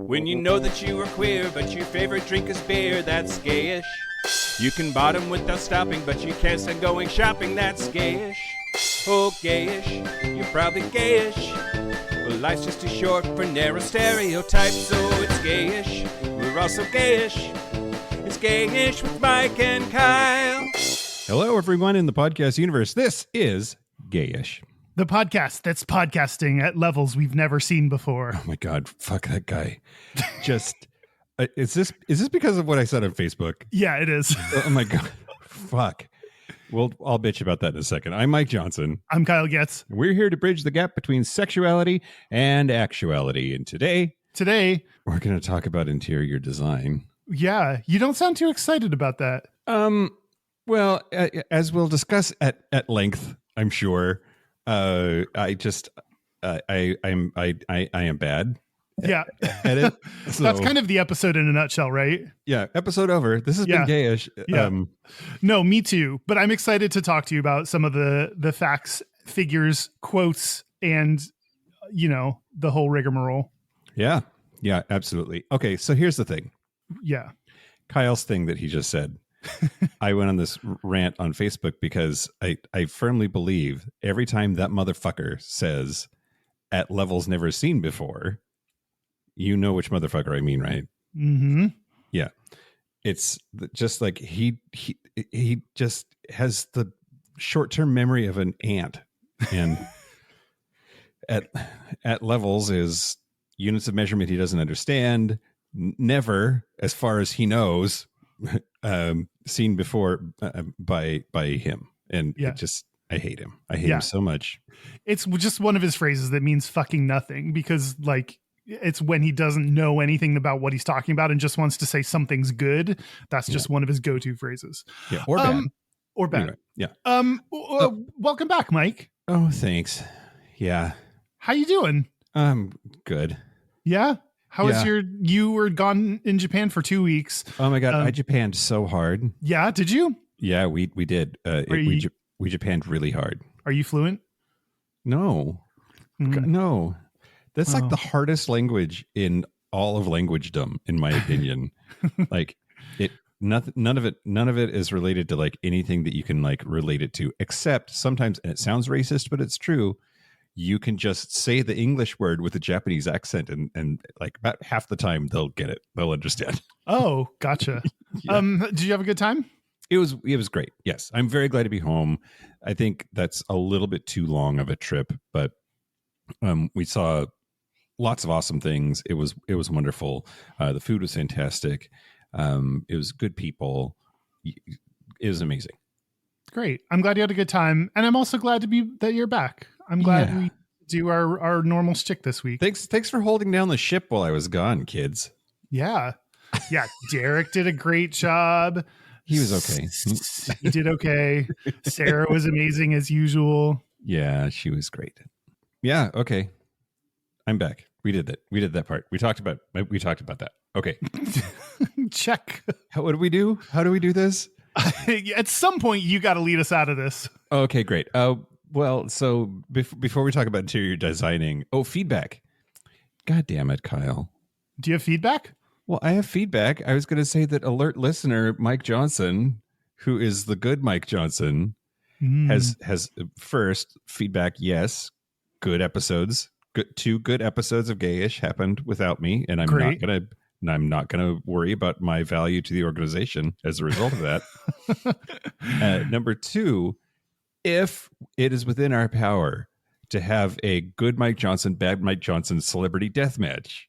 When you know that you are queer, but your favorite drink is beer, that's gayish. You can bottom without stopping, but you can't stand going shopping, that's gayish. Oh, gayish, you're probably gayish. Well, life's just too short for narrow stereotypes, so it's gayish. We're also gayish. It's Gayish with Mike and Kyle. Hello, everyone in the podcast universe. This is Gayish. The podcast that's podcasting at levels we've never seen before. Oh my God, fuck that guy. Just, is this because of what I said on Facebook? Yeah, it is. Oh my God, fuck. Well, I'll bitch about that in a second. I'm Mike Johnson. I'm Kyle Getz. We're here to bridge the gap between sexuality and actuality. And today, we're going to talk about interior design. Yeah, you don't sound too excited about that. Well, as we'll discuss at length, I'm sure. I am bad. Yeah. At it. So, that's kind of the episode in a nutshell, right? Yeah. Episode over. This has been gayish. Yeah. No, me too. But I'm excited to talk to you about some of the facts, figures, quotes, and, you know, the whole rigmarole. Yeah. Yeah, absolutely. Okay. So here's the thing. Yeah. Kyle's thing that he just said. I went on this rant on Facebook because I firmly believe every time that motherfucker says at levels never seen before, you know which motherfucker I mean, right? Mm-hmm. Yeah. It's just like he just has the short-term memory of an ant. And at levels is units of measurement he doesn't understand. Never, as far as he knows, seen before by him. And I hate him. I hate him so much. It's just one of his phrases that means fucking nothing, because like it's when he doesn't know anything about what he's talking about and just wants to say something's good. That's just one of his go-to phrases. Yeah. Or bad. Or bad. Anyway, yeah. Welcome back, Mike. Oh, thanks. Yeah. How you doing? Good. Yeah. How was you were gone in Japan for 2 weeks. Oh my God. I Japanned so hard. Yeah. Did you? Yeah, we did. We Japanned really hard. Are you fluent? No. No. That's like the hardest language in all of languagedom, in my opinion. Like none of it is related to like anything that you can like relate it to, except sometimes, and it sounds racist, but it's true. You can just say the English word with a Japanese accent and like about half the time they'll get it. They'll understand. Oh, gotcha. Yeah. Did you have a good time? It was great. Yes. I'm very glad to be home. I think that's a little bit too long of a trip, but we saw lots of awesome things. It was wonderful. The food was fantastic. It was good people. It was amazing. Great. I'm glad you had a good time. And I'm also glad that you're back. I'm glad we do our normal shtick this week. Thanks for holding down the ship while I was gone, kids. Yeah. Yeah. Derek did a great job. He was okay. He did okay. Sarah was amazing as usual. Yeah, she was great. Yeah. Okay. I'm back. We did that. We did that part. We talked about that. Okay. Check. What do we do? How do we do this? At some point, you got to lead us out of this. Okay, great. Well, so before we talk about interior designing, feedback. God damn it, Kyle. Do you have feedback? Well, I have feedback. I was going to say that alert listener Mike Johnson, who is the good Mike Johnson, has first feedback. Yes, good episodes. Two good episodes of Gayish happened without me, and I'm not gonna worry about my value to the organization as a result of that. Number two, if it is within our power to have a good Mike Johnson, bad Mike Johnson celebrity death match,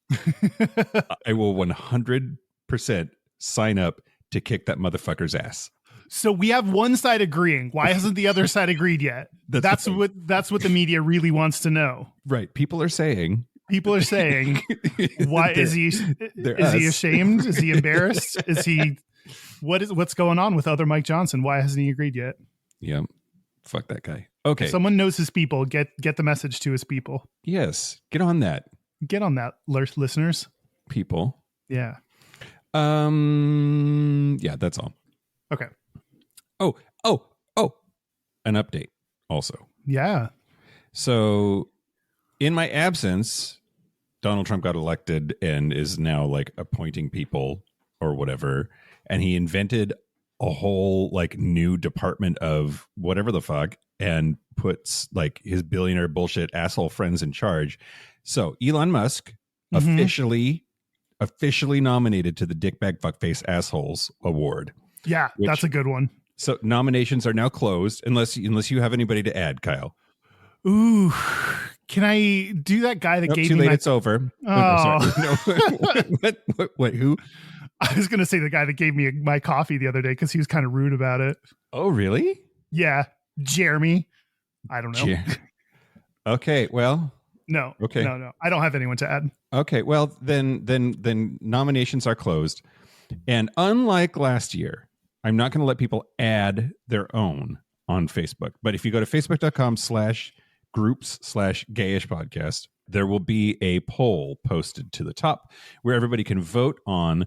I will 100% sign up to kick that motherfucker's ass. So we have one side agreeing. Why hasn't the other side agreed yet? That's what the media really wants to know. Right. People are saying, why is he ashamed? Is he embarrassed? What's going on with other Mike Johnson? Why hasn't he agreed yet? Yeah. Fuck that guy. Okay. Someone knows his people. Get the message to his people. Yes. Get on that. Get on that, listeners. People. Yeah. Yeah, that's all. Okay. Oh, an update also. Yeah. So in my absence, Donald Trump got elected and is now like appointing people or whatever, and he invented a whole like new department of whatever the fuck and puts like his billionaire bullshit asshole friends in charge. So Elon Musk officially nominated to the Dickbag Fuckface Assholes Award. Yeah, that's a good one. So nominations are now closed unless you have anybody to add, Kyle. Ooh, can I do that guy that gave too me late? my... It's over. Oh, No. What? Who? I was going to say the guy that gave me my coffee the other day because he was kind of rude about it. Oh, really? Yeah, Jeremy. I don't know. Okay, well. No. Okay. No. I don't have anyone to add. Okay, well then nominations are closed, and unlike last year, I'm not going to let people add their own on Facebook. But if you go to facebook.com/groups/gayish podcast, there will be a poll posted to the top where everybody can vote on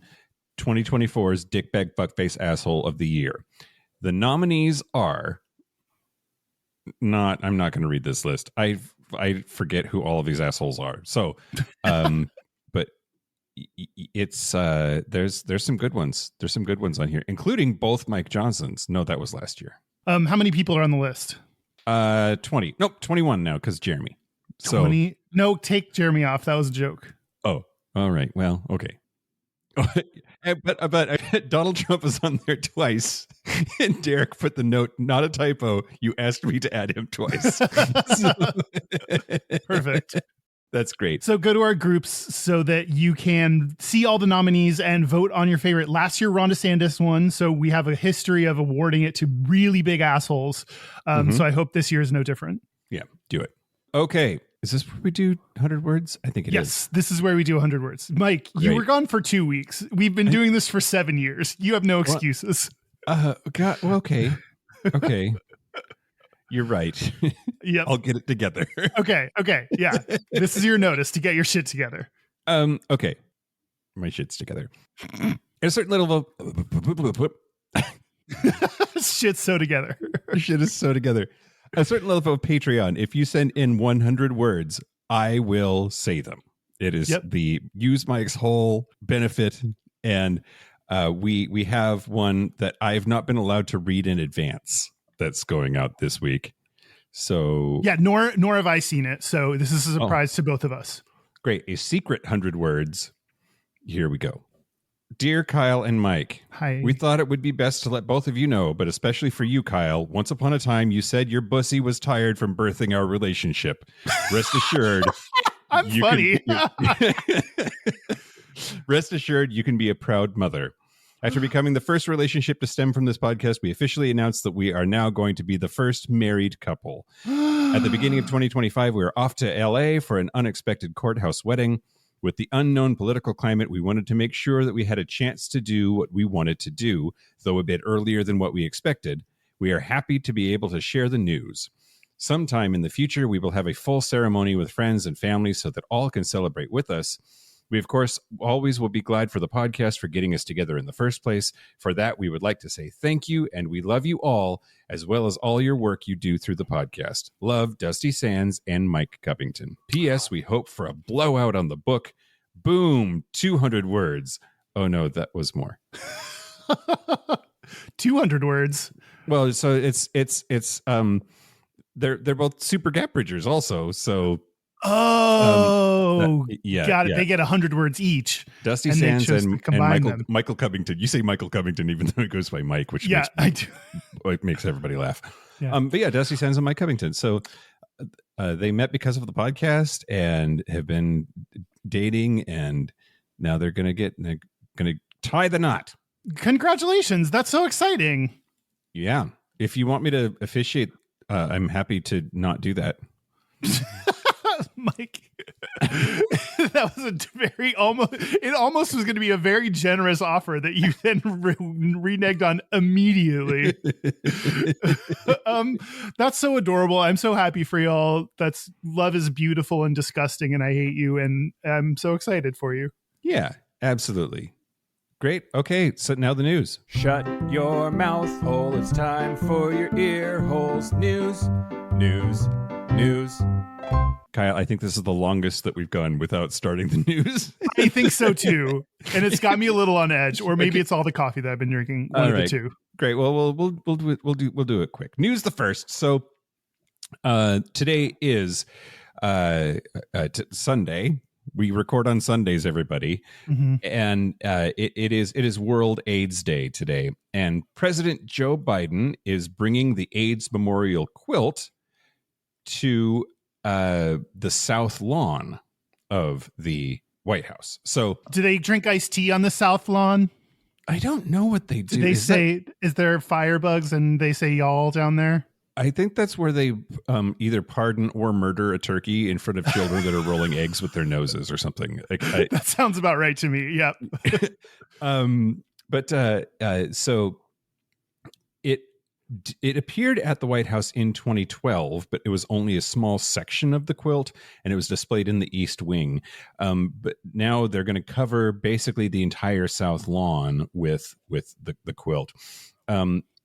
2024's Dickbag Fuckface Asshole of the Year. The nominees are I'm not going to read this list. I forget who all of these assholes are. So, but it's there's some good ones. There's some good ones on here, including both Mike Johnson's. No, that was last year. How many people are on the list? 20. Nope, 21 now because Jeremy. 20. No, take Jeremy off. That was a joke. Oh, all right. Well, okay. But Donald Trump is on there twice, and Derek put the note, not a typo. You asked me to add him twice. Perfect. That's great. So go to our groups so that you can see all the nominees and vote on your favorite. Last year, Ron DeSantis won, so we have a history of awarding it to really big assholes. So I hope this year is no different. Yeah, do it. Okay. Is this where we do 100 words? I think it is. Yes, this is where we do 100 words. Mike, you were gone for 2 weeks. We've been doing this for 7 years. You have no excuses. God, well, okay. Okay. You're right. Yep. I'll get it together. Okay. Yeah. This is your notice to get your shit together. Okay. My shit's together. At a certain level of Shit's so together. Shit is so together. A certain level of Patreon, if you send in 100 words, I will say them. It is the use Mike's whole benefit, and we have one that I've not been allowed to read in advance that's going out this week. So yeah, nor have I seen it. So this is a surprise to both of us. Great. A secret 100 words. Here we go. Dear Kyle and Mike, hi. We thought it would be best to let both of you know, but especially for you, Kyle, once upon a time you said your bussy was tired from birthing our relationship. Rest assured. I'm funny. Rest assured you can be a proud mother. After becoming the first relationship to stem from this podcast, we officially announced that we are now going to be the first married couple. At the beginning of 2025, we were off to LA for an unexpected courthouse wedding. With the unknown political climate, we wanted to make sure that we had a chance to do what we wanted to do, though a bit earlier than what we expected. We are happy to be able to share the news. Sometime in the future, we will have a full ceremony with friends and family so that all can celebrate with us. We, of course, always will be glad for the podcast for getting us together in the first place. For that, we would like to say thank you, and we love you all, as well as all your work you do through the podcast. Love, Dusty Sands and Mike Cuppington. P.S. We hope for a blowout on the book. Boom, 200 words. Oh, no, that was more. 200 words. Well, so it's they're both super gap bridgers also, so... got it. Yeah. They get 100 words each. Dusty Sands and Michael Cuppington. You say Michael Cuppington even though it goes by Mike, which makes everybody laugh. Yeah. But yeah, Dusty Sands and Mike Cuppington. So they met because of the podcast and have been dating, and now they're gonna tie the knot. Congratulations! That's so exciting. Yeah. If you want me to officiate, I'm happy to not do that. Mike, that was a very almost was going to be a very generous offer that you then reneged on immediately. That's so adorable. I'm so happy for y'all. Love is beautiful and disgusting, and I hate you, and I'm so excited for you. Yeah, absolutely. Great. Okay, so now the news. Shut your mouth hole. It's time for your ear holes. News. News. Kyle, I think this is the longest that we've gone without starting the news. I think so too, and it's got me a little on edge. Or maybe it's all the coffee that I've been drinking. One of the two. Great. Well, we'll do it quick. News the first. So, today is Sunday. We record on Sundays, everybody, and it is World AIDS Day today. And President Joe Biden is bringing the AIDS Memorial Quilt to the South Lawn of the White House. So, do they drink iced tea on the South Lawn? I don't know what they do. Do they is there firebugs and they say y'all down there? I think that's where they either pardon or murder a turkey in front of children that are rolling eggs with their noses or something. That sounds about right to me. Yep. So it appeared at the White House in 2012, but it was only a small section of the quilt, and it was displayed in the East Wing. But now they're going to cover basically the entire South Lawn with the quilt.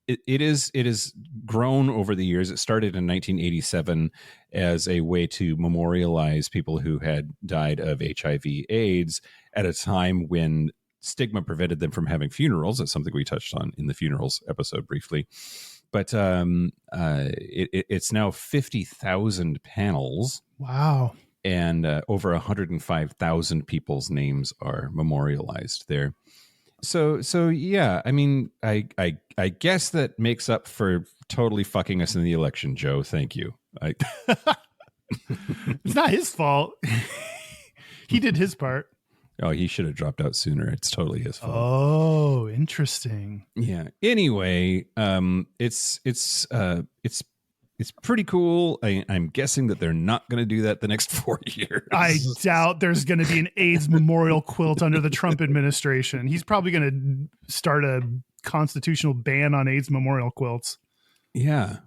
It is grown over the years. It started in 1987 as a way to memorialize people who had died of HIV/AIDS at a time when stigma prevented them from having funerals. That's something we touched on in the funerals episode briefly. But it's now 50,000 panels. Wow. And over 105,000 people's names are memorialized there. So yeah, I mean, I guess that makes up for totally fucking us in the election, Joe. Thank you. It's not his fault. He did his part. Oh, he should have dropped out sooner. It's totally his fault. Oh, interesting. Yeah. Anyway, it's pretty cool. I'm guessing that they're not going to do that the next 4 years. I doubt there's going to be an AIDS memorial quilt under the Trump administration. He's probably going to start a constitutional ban on AIDS memorial quilts. Yeah,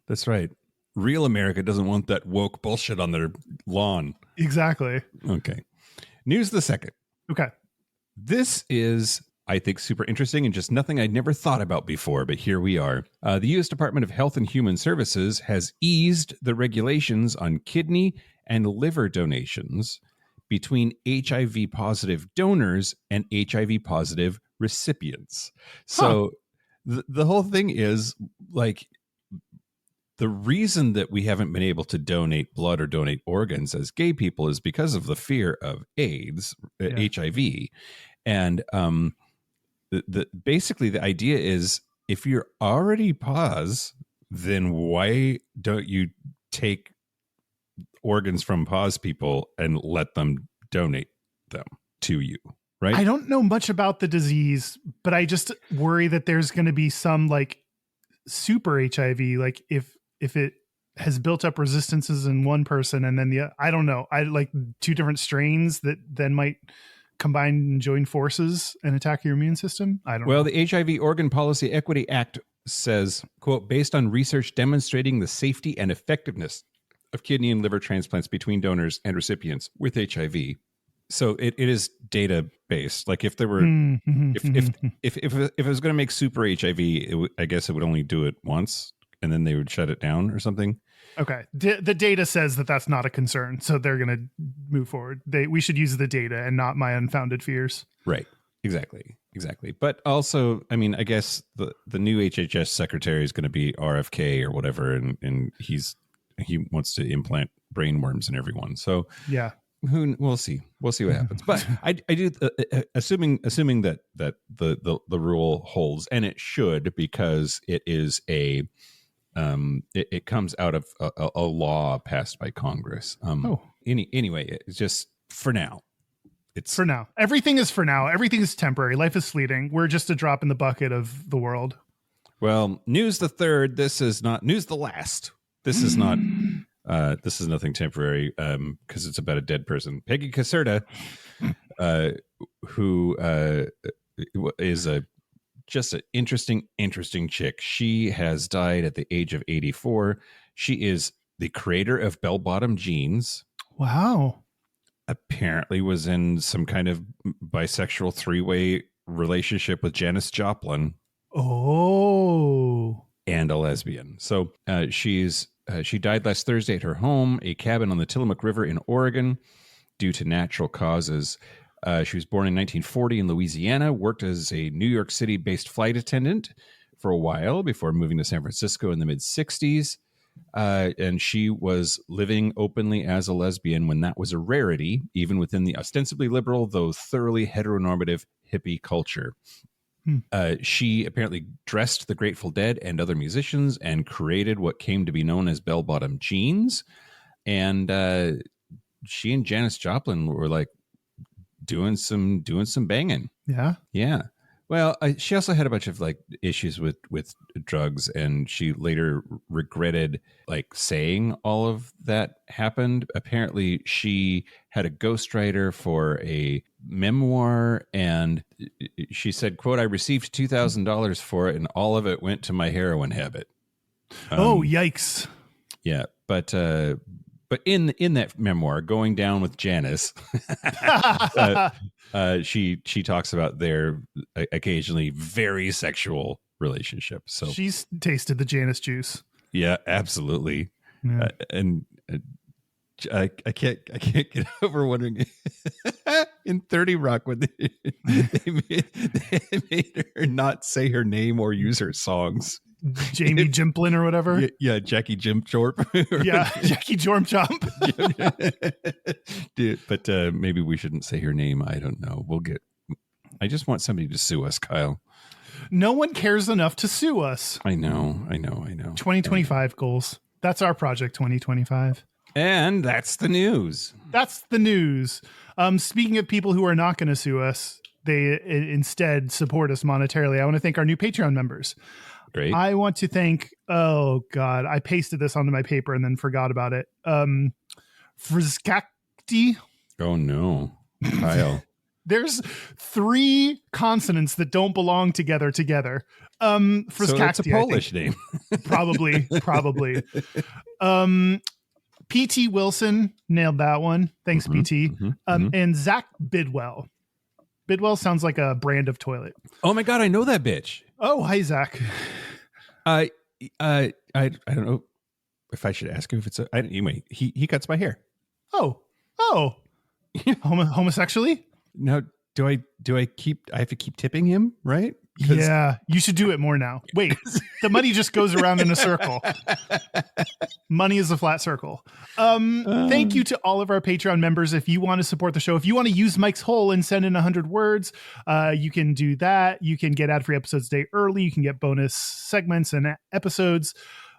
that's right. Real America doesn't want that woke bullshit on their lawn. Exactly. Okay. News the second. Okay. This is, I think, super interesting and just nothing I'd never thought about before, but here we are. The U.S. Department of Health and Human Services has eased the regulations on kidney and liver donations between HIV-positive donors and HIV-positive recipients. So the whole thing is, like, the reason that we haven't been able to donate blood or donate organs as gay people is because of the fear of AIDS, HIV. And basically the idea is, if you're already pos, then why don't you take organs from pos people and let them donate them to you? Right. I don't know much about the disease, but I just worry that there's going to be some like super HIV, like if it has built up resistances in one person and then I don't know, I like two different strains that then might combine and join forces and attack your immune system. I don't know. Well, the HIV Organ Policy Equity Act says, quote, based on research demonstrating the safety and effectiveness of kidney and liver transplants between donors and recipients with HIV. So it is data based. Like if there were, if it was going to make super HIV, I guess it would only do it once and then they would shut it down or something. Okay. The data says that that's not a concern. So they're going to move forward. We should use the data and not my unfounded fears. Right. Exactly. But also, I mean, I guess the new HHS secretary is going to be RFK or whatever. And he wants to implant brain worms in everyone. So yeah. We'll see what happens. But I do assuming that the rule holds, and it should, because it is it comes out of a law passed by Congress. Anyway, it's just for now. It's for now. Everything is for now. Everything is temporary. Life is fleeting. We're just a drop in the bucket of the world. Well, news the third. This is not news the last. This is not. This is nothing temporary because it's about a dead person. Peggy Caserta, who is just an interesting chick. She has died at the age of 84. She is the creator of bell-bottom jeans. Wow. Apparently was in some kind of bisexual three-way relationship with Janis Joplin. Oh. And a lesbian. So she's She died last Thursday at her home, a cabin on the Tillamook River in Oregon, due to natural causes. She was born in 1940 in Louisiana, worked as a New York City-based flight attendant for a while before moving to San Francisco in the mid-'60s. And she was living openly as a lesbian when that was a rarity, even within the ostensibly liberal, though thoroughly heteronormative hippie culture. She apparently dressed the Grateful Dead and other musicians and created what came to be known as bell-bottom jeans. And she and Janis Joplin were like doing some banging. Yeah. Well, she also had a bunch of like issues with drugs, and she later regretted like saying all of that happened. Apparently, she had a ghostwriter for a memoir, and she said, "quote I received $2,000 for it, and all of it went to my heroin habit." Yikes! Yeah, but in that memoir, Going Down with Janis, she talks about their occasionally very sexual relationship. So she's tasted the Janis juice. Yeah, absolutely. Yeah. And I can't get over wondering in 30 Rock when they made her not say her name or use her songs. Jamie Jimplin or whatever. Yeah, Jackie Jim Chorp. Yeah, Jackie Jorm Chomp. Dude, but maybe we shouldn't say her name. I don't know. I just want somebody to sue us, Kyle. No one cares enough to sue us. I know. 2025 goals. That's our project, 2025. And that's the news. Speaking of people who are not going to sue us, they instead support us monetarily. I want to thank our new Patreon members. Great. I want to thank, oh God, I pasted this onto my paper and then forgot about it. Friskakti. Oh no, Kyle. There's 3 consonants that don't belong together. Friskakti, so it's a Polish name. Probably. PT Wilson nailed that one. Thanks, PT. And Zach Bidwell. Bidwell sounds like a brand of toilet. Oh my God, I know that bitch. Oh, hi, Zach. I don't know if I should ask him if it's anyway. He cuts my hair. Oh, homosexually? Now, do I have to keep tipping him, right? Yeah, you should do it more now. Wait, the money just goes around in a circle. Money is a flat circle. Thank you to all of our Patreon members. If you want to support the show, if you want to use Mike's hole and send in 100 words, you can do that. You can get ad-free episodes a day early. You can get bonus segments and episodes.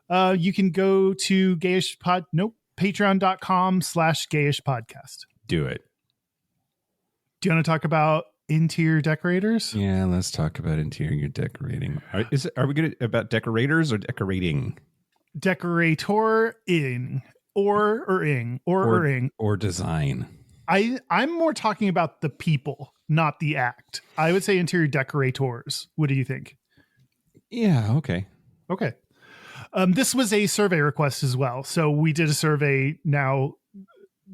You can go to patreon.com/Gayish podcast. Do it. Do you want to talk about interior decorators? Yeah, let's talk about interior decorating. Are we good about decorators or decorating? Decorator-ing or design. I'm more talking about the people, not the act. I would say interior decorators. What do you think? Yeah, okay. This was a survey request as well. So we did a survey now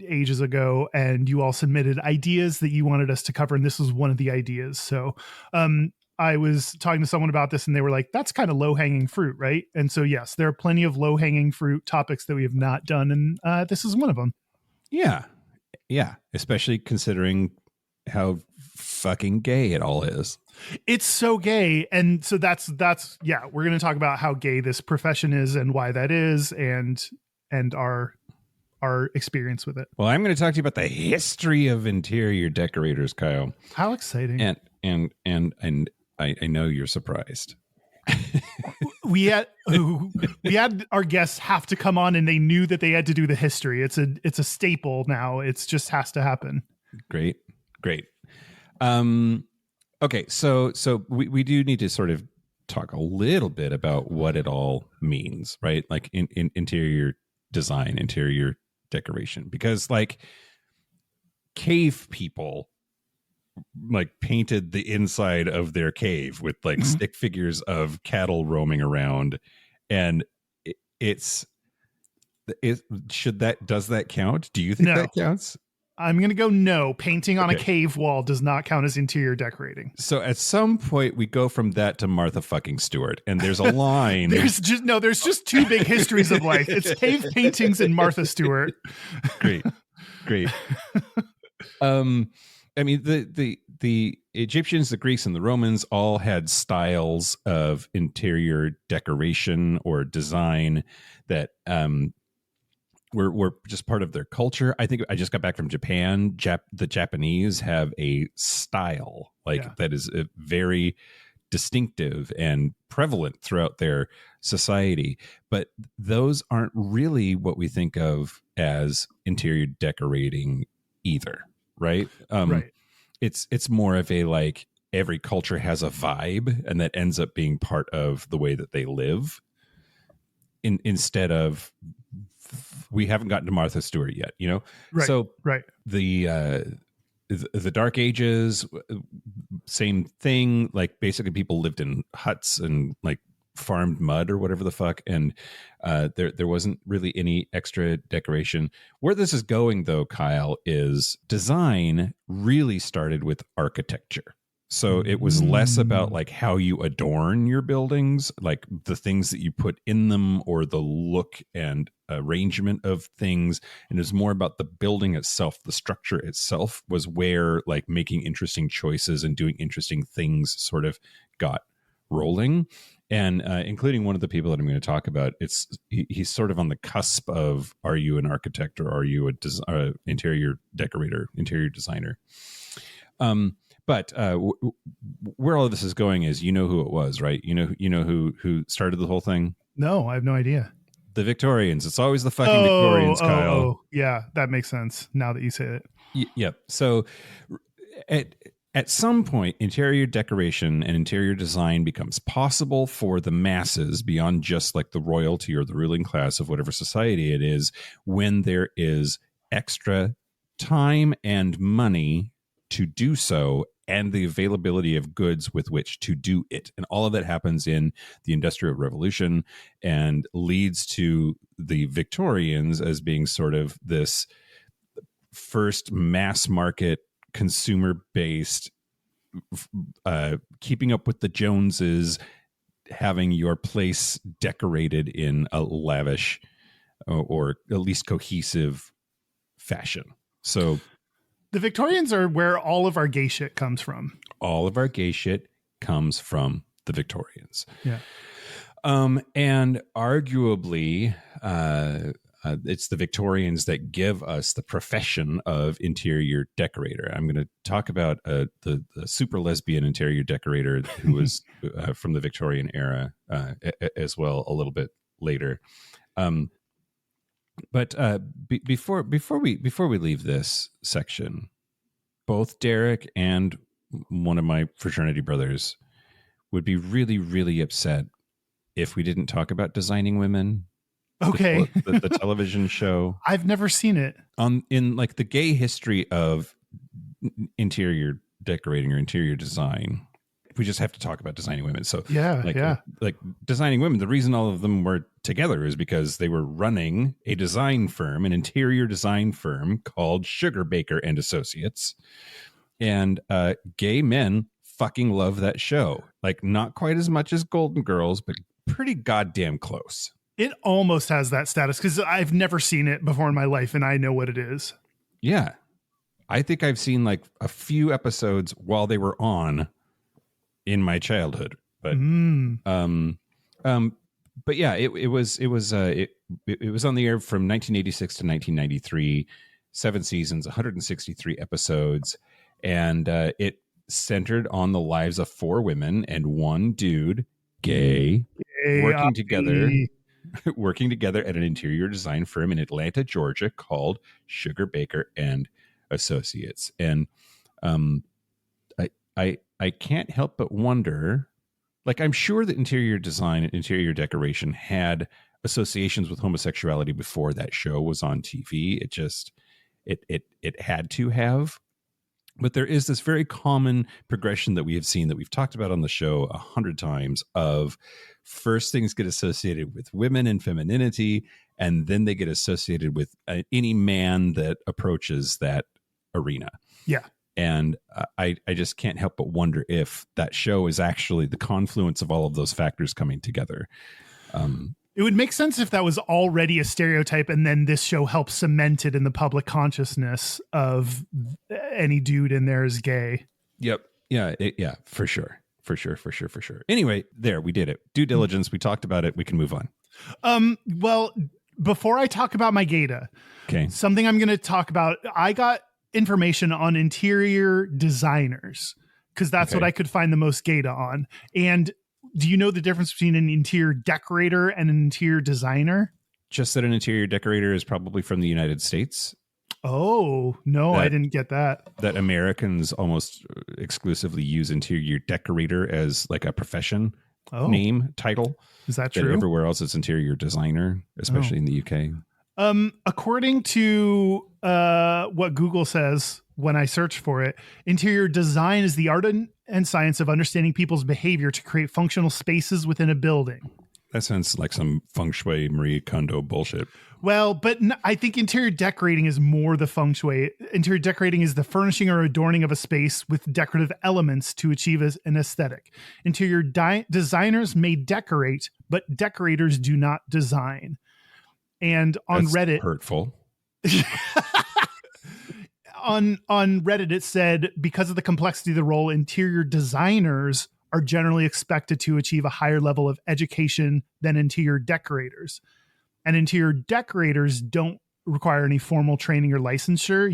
ages ago, and you all submitted ideas that you wanted us to cover, and this was one of the ideas. So I was talking to someone about this, and they were like, that's kind of low-hanging fruit, right? And so yes, there are plenty of low-hanging fruit topics that we have not done, and this is one of them. Yeah, especially considering how fucking gay it all is. It's so gay, and so that's we're going to talk about how gay this profession is and why that is, and our experience with it. Well, I'm going to talk to you about the history of interior decorators, Kyle. How exciting! And I know you're surprised. we had our guests have to come on, and they knew that they had to do the history. It's a staple now. It's just has to happen. Great. Okay, so we do need to sort of talk a little bit about what it all means, right? Like in interior design, interior decoration, because like cave people like painted the inside of their cave with like stick figures of cattle roaming around, and does that count? Do you think that counts? I'm going to go no. Painting on a Okay. cave wall does not count as interior decorating. So at some point we go from that to Martha fucking Stewart, and there's a line. There's just two big histories of life. It's cave paintings and Martha Stewart. Great. I mean, the Egyptians, the Greeks, and the Romans all had styles of interior decoration or design that were just part of their culture. I think I just got back from Japan. The Japanese have a style that is very distinctive and prevalent throughout their society, but those aren't really what we think of as interior decorating either, right? Right. It's more of a like every culture has a vibe, and that ends up being part of the way that they live. Instead of, we haven't gotten to Martha Stewart yet, you know. Right. So right. The Dark Ages, same thing. Like basically, people lived in huts and like farmed mud or whatever the fuck, and there wasn't really any extra decoration. Where this is going, though, Kyle, is design really started with architecture. So it was less about like how you adorn your buildings, like the things that you put in them or the look and arrangement of things. And it was more about the building itself. The structure itself was where like making interesting choices and doing interesting things sort of got rolling. And including one of the people that I'm going to talk about, he's sort of on the cusp of, are you an architect or are you a interior decorator, interior designer? But where all of this is going is, you know who it was, right? You know who started the whole thing? No, I have no idea. The Victorians. It's always the fucking Victorians, Kyle. Oh, yeah, that makes sense now that you say it. Yep. So at some point, interior decoration and interior design becomes possible for the masses beyond just like the royalty or the ruling class of whatever society it is, when there is extra time and money to do so, and the availability of goods with which to do it. And all of that happens in the Industrial Revolution and leads to the Victorians as being sort of this first mass market, consumer-based, keeping up with the Joneses, having your place decorated in a lavish or at least cohesive fashion. So the Victorians are where all of our gay shit comes from. All of our gay shit comes from the Victorians. Yeah. And arguably, it's the Victorians that give us the profession of interior decorator. I'm going to talk about the super lesbian interior decorator who was from the Victorian era as well a little bit later. But before we leave this section, both Derek and one of my fraternity brothers would be really, really upset if we didn't talk about Designing Women. Okay. The television show. I've never seen it. In like the gay history of interior decorating or interior design, we just have to talk about Designing Women. So like Designing Women, the reason all of them were together is because they were running a design firm, an interior design firm called Sugar Baker and Associates. And gay men fucking love that show. Like not quite as much as Golden Girls, but pretty goddamn close. It almost has that status because I've never seen it before in my life and I know what it is. Yeah. I think I've seen like a few episodes while they were on in my childhood, but but yeah, it was on the air from 1986 to 1993, 7 seasons, 163 episodes, and it centered on the lives of 4 women and 1 dude, gay, working together at an interior design firm in Atlanta, Georgia, called Sugar Baker and Associates. And I can't help but wonder, like, I'm sure that interior design and interior decoration had associations with homosexuality before that show was on TV. It just, it had to have. But there is this very common progression that we have seen, that we've talked about on the show 100 times, of first things get associated with women and femininity, and then they get associated with any man that approaches that arena. Yeah. And I just can't help but wonder if that show is actually the confluence of all of those factors coming together. It would make sense if that was already a stereotype, and then this show helps cement it in the public consciousness of any dude in there is gay. Yep. Yeah. Yeah. For sure. Anyway, there, we did it. Due diligence. We talked about it. We can move on. Well, before I talk about my Gayda, Okay. something I'm going to talk about, I got information on interior designers because that's what I could find the most Gayda on. And do you know the difference between an interior decorator and an interior designer? Just that an interior decorator is probably from the United States. Oh, no, I didn't get that. That Americans almost exclusively use interior decorator as like a profession name, title. Is that true? Everywhere else it's interior designer, especially in the UK. According to what Google says when I search for it, interior design is the art and science of understanding people's behavior to create functional spaces within a building. That sounds like some feng shui Marie Kondo bullshit. Well, but I think interior decorating is more the feng shui. Interior decorating is the furnishing or adorning of a space with decorative elements to achieve an aesthetic. Interior designers may decorate, but decorators do not design. And on That's Reddit, hurtful. on Reddit, it said because of the complexity of the role, interior designers are generally expected to achieve a higher level of education than interior decorators. And interior decorators don't require any formal training or licensure.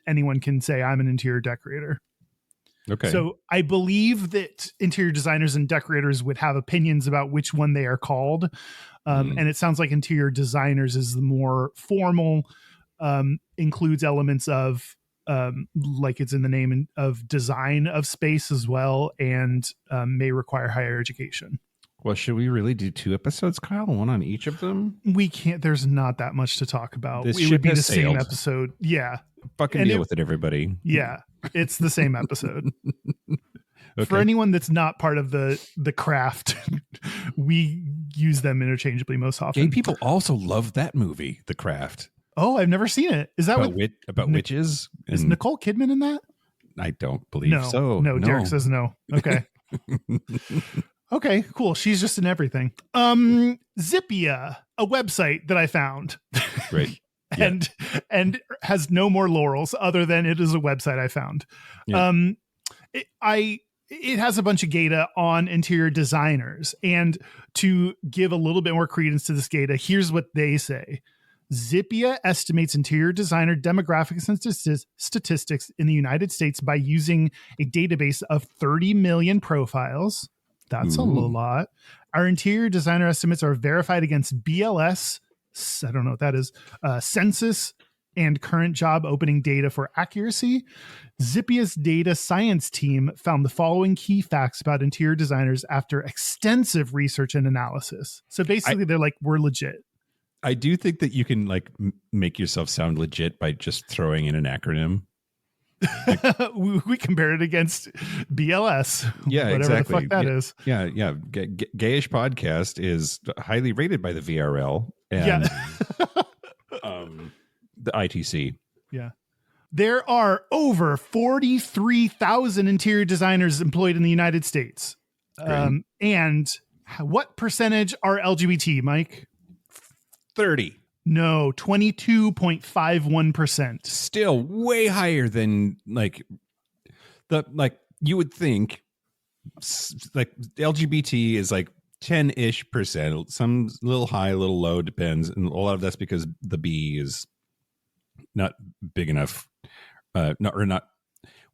Anyone can say, I'm an interior decorator. Okay. So I believe that interior designers and decorators would have opinions about which one they are called. And it sounds like interior designers is the more formal, includes elements of, like it's in the name of design of space as well, and may require higher education. Well, should we really do 2 episodes, Kyle? One on each of them? We can't. There's not that much to talk about. This It ship would be has the same sailed. episode. Yeah. Fucking deal with it, everybody. Yeah. It's the same episode. Okay. For anyone that's not part of the craft, we use them interchangeably most often. Gay people also love that movie, The Craft. Oh, I've never seen it. Is that About witches? Is Nicole Kidman in that? I don't believe so. No, Derek says no. Okay. Okay, cool. She's just in everything. Zippia, a website that I found. Right. and has no more laurels other than it is a website I found. Yeah. It has a bunch of data on interior designers, and to give a little bit more credence to this data, here's what they say. Zippia estimates interior designer demographics and statistics in the United States by using a database of 30 million profiles. That's a lot. Our interior designer estimates are verified against BLS, I don't know what that is, census, and current job opening data for accuracy. Zippia's data science team found the following key facts about interior designers after extensive research and analysis. So basically, they're like, we're legit. I do think that you can like make yourself sound legit by just throwing in an acronym. We compare it against BLS. Yeah, whatever exactly. The fuck that is. Yeah. Gayish podcast is highly rated by the VRL and the ITC. Yeah. There are over 43,000 interior designers employed in the United States. And what percentage are LGBT, Mike? 30. No, 22.51%. Still way higher than you would think. Like LGBT is like 10-ish%, some little high, a little low, depends, and a lot of that's because the B is not big enough. We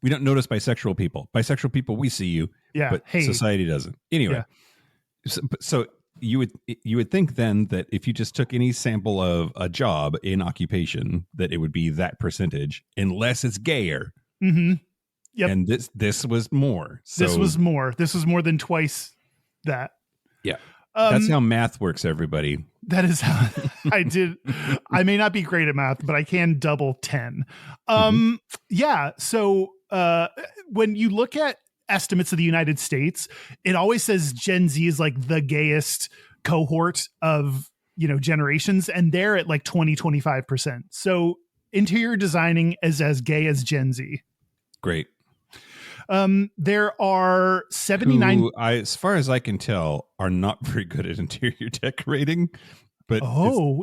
don't notice bisexual people. Bisexual people, we see you, but society doesn't. Anyway, so you would think then that if you just took any sample of a job in occupation, that it would be that percentage, unless it's gayer. Mm-hmm. Yep. And this was more. So, this was more. This was more than twice that. Yeah. That's how math works, everybody. That is how I did. I may not be great at math, but I can double 10. Yeah. So when you look at estimates of the United States, it always says Gen Z is like the gayest cohort of, generations, and they're at like 25%. So interior designing is as gay as Gen Z. Great. There are 79. Who, as far as I can tell, are not very good at interior decorating. But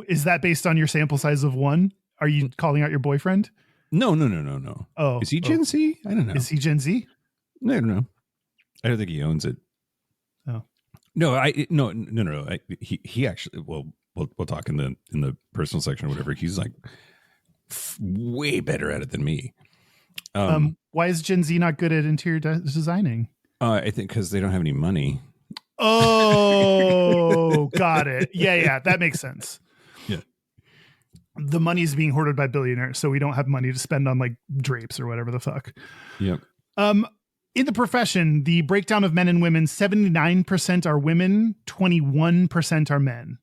Is that based on your sample size of one? Are you calling out your boyfriend? No. Oh, Is he Gen Z? I don't know. Is he Gen Z? I don't know. I don't think he owns it. Oh, No, no. He actually. Well, we'll talk in the personal section or whatever. He's like way better at it than me. Why is Gen Z not good at interior designing? I think because they don't have any money. Oh, got it. Yeah, that makes sense. Yeah. The money is being hoarded by billionaires, so we don't have money to spend on like drapes or whatever the fuck. Yep. In the profession, the breakdown of men and women, 79% are women, 21% are men.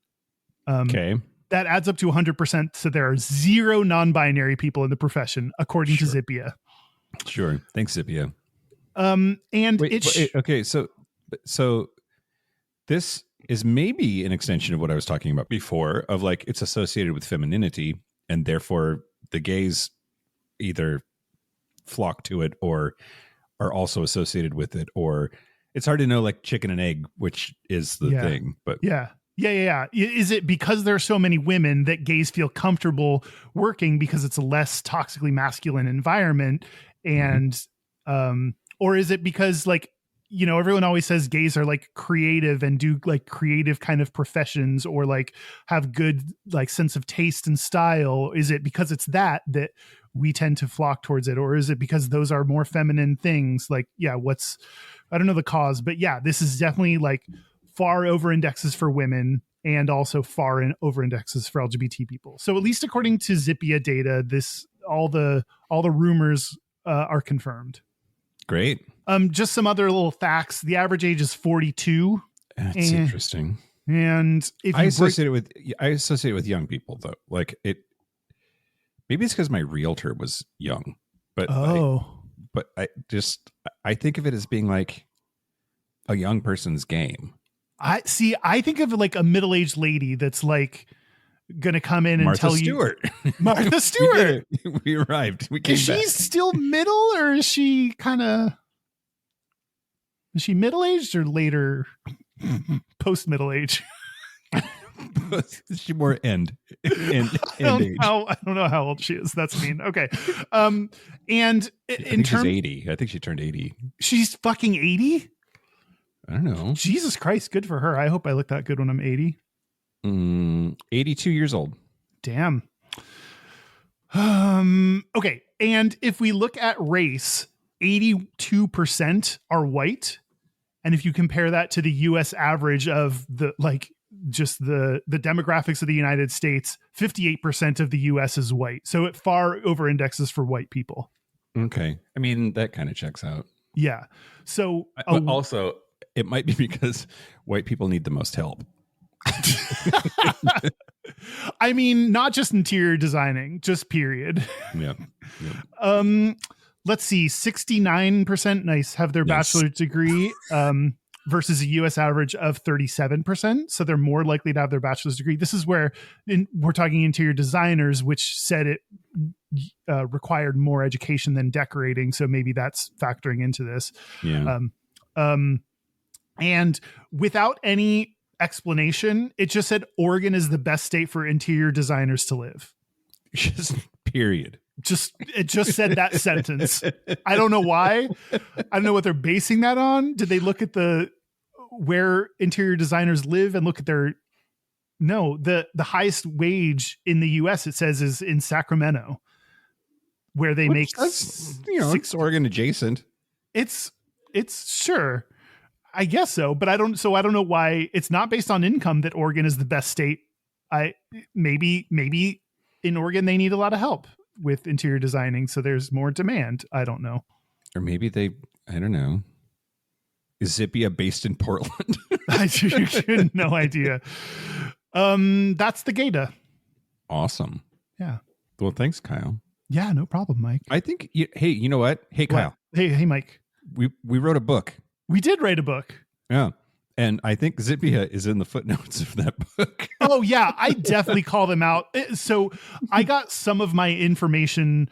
Okay. That adds up to 100%. So there are 0 non-binary people in the profession, according to Zippia. Sure. Thanks, Zippia. Okay. So this is maybe an extension of what I was talking about before, of like it's associated with femininity, and therefore the gays either flock to it or are also associated with it, or it's hard to know, like chicken and egg, which is the thing. But yeah. Is it because there are so many women that gays feel comfortable working because it's a less toxically masculine environment? And, or is it because like, you know, everyone always says gays are like creative and do like creative kind of professions or like have good like sense of taste and style? Is it because it's that we tend to flock towards it? Or is it because those are more feminine things? Like, I don't know the cause, but yeah, this is definitely like far over indexes for women and also far over indexes for LGBT people. So at least according to Zippia data, all the rumors are confirmed. Great. Just some other little facts. The average age is 42. That's interesting. And if I associate it with young people though. Like maybe it's because my realtor was young, but I think of it as being like a young person's game. I think of it like a middle-aged lady that's like going to come in and Martha tell Stewart. you Martha Stewart. We arrived. We came is back. she still middle or is she middle-aged or later post middle age? Is she more end age? I don't know how old she is. That's mean. Okay. And in terms, she's 80. I think she turned 80. She's fucking 80. I don't know. Jesus Christ. Good for her. I hope I look that good when I'm 80. 82 years old. Damn. Okay. And if we look at race, 82% are white. And if you compare that to the US average of the demographics of the United States, 58% of the US is white. So it far over indexes for white people. Okay. I mean, that kind of checks out. Yeah. So also, it might be because white people need the most help. I mean, not just interior designing, just period. Yeah. Let's see, 69% have their bachelor's degree versus a U.S. average of 37%. So they're more likely to have their bachelor's degree. This is where we're talking interior designers, which said it required more education than decorating. So maybe that's factoring into this. Yeah. And without any explanation, it just said Oregon is the best state for interior designers to live. Just period. It just said that sentence. I don't know why. I don't know what they're basing that on. Did they look at where interior designers live and look at the highest wage in the US, it says, is in Sacramento, where they make it's Oregon adjacent. It's sure. I guess so, but I don't know why it's not based on income that Oregon is the best state. Maybe in Oregon they need a lot of help with interior designing, so there's more demand. I don't know. Or maybe I don't know. Is Zippia based in Portland? I had no idea. That's the Gayda. Awesome. Yeah. Well, thanks, Kyle. Yeah, no problem, Mike. I think hey, you know what? Hey, Kyle. What? Hey, Mike. We wrote a book. We did write a book. Yeah. And I think Zippia is in the footnotes of that book. Oh yeah, I definitely call them out. So I got some of my information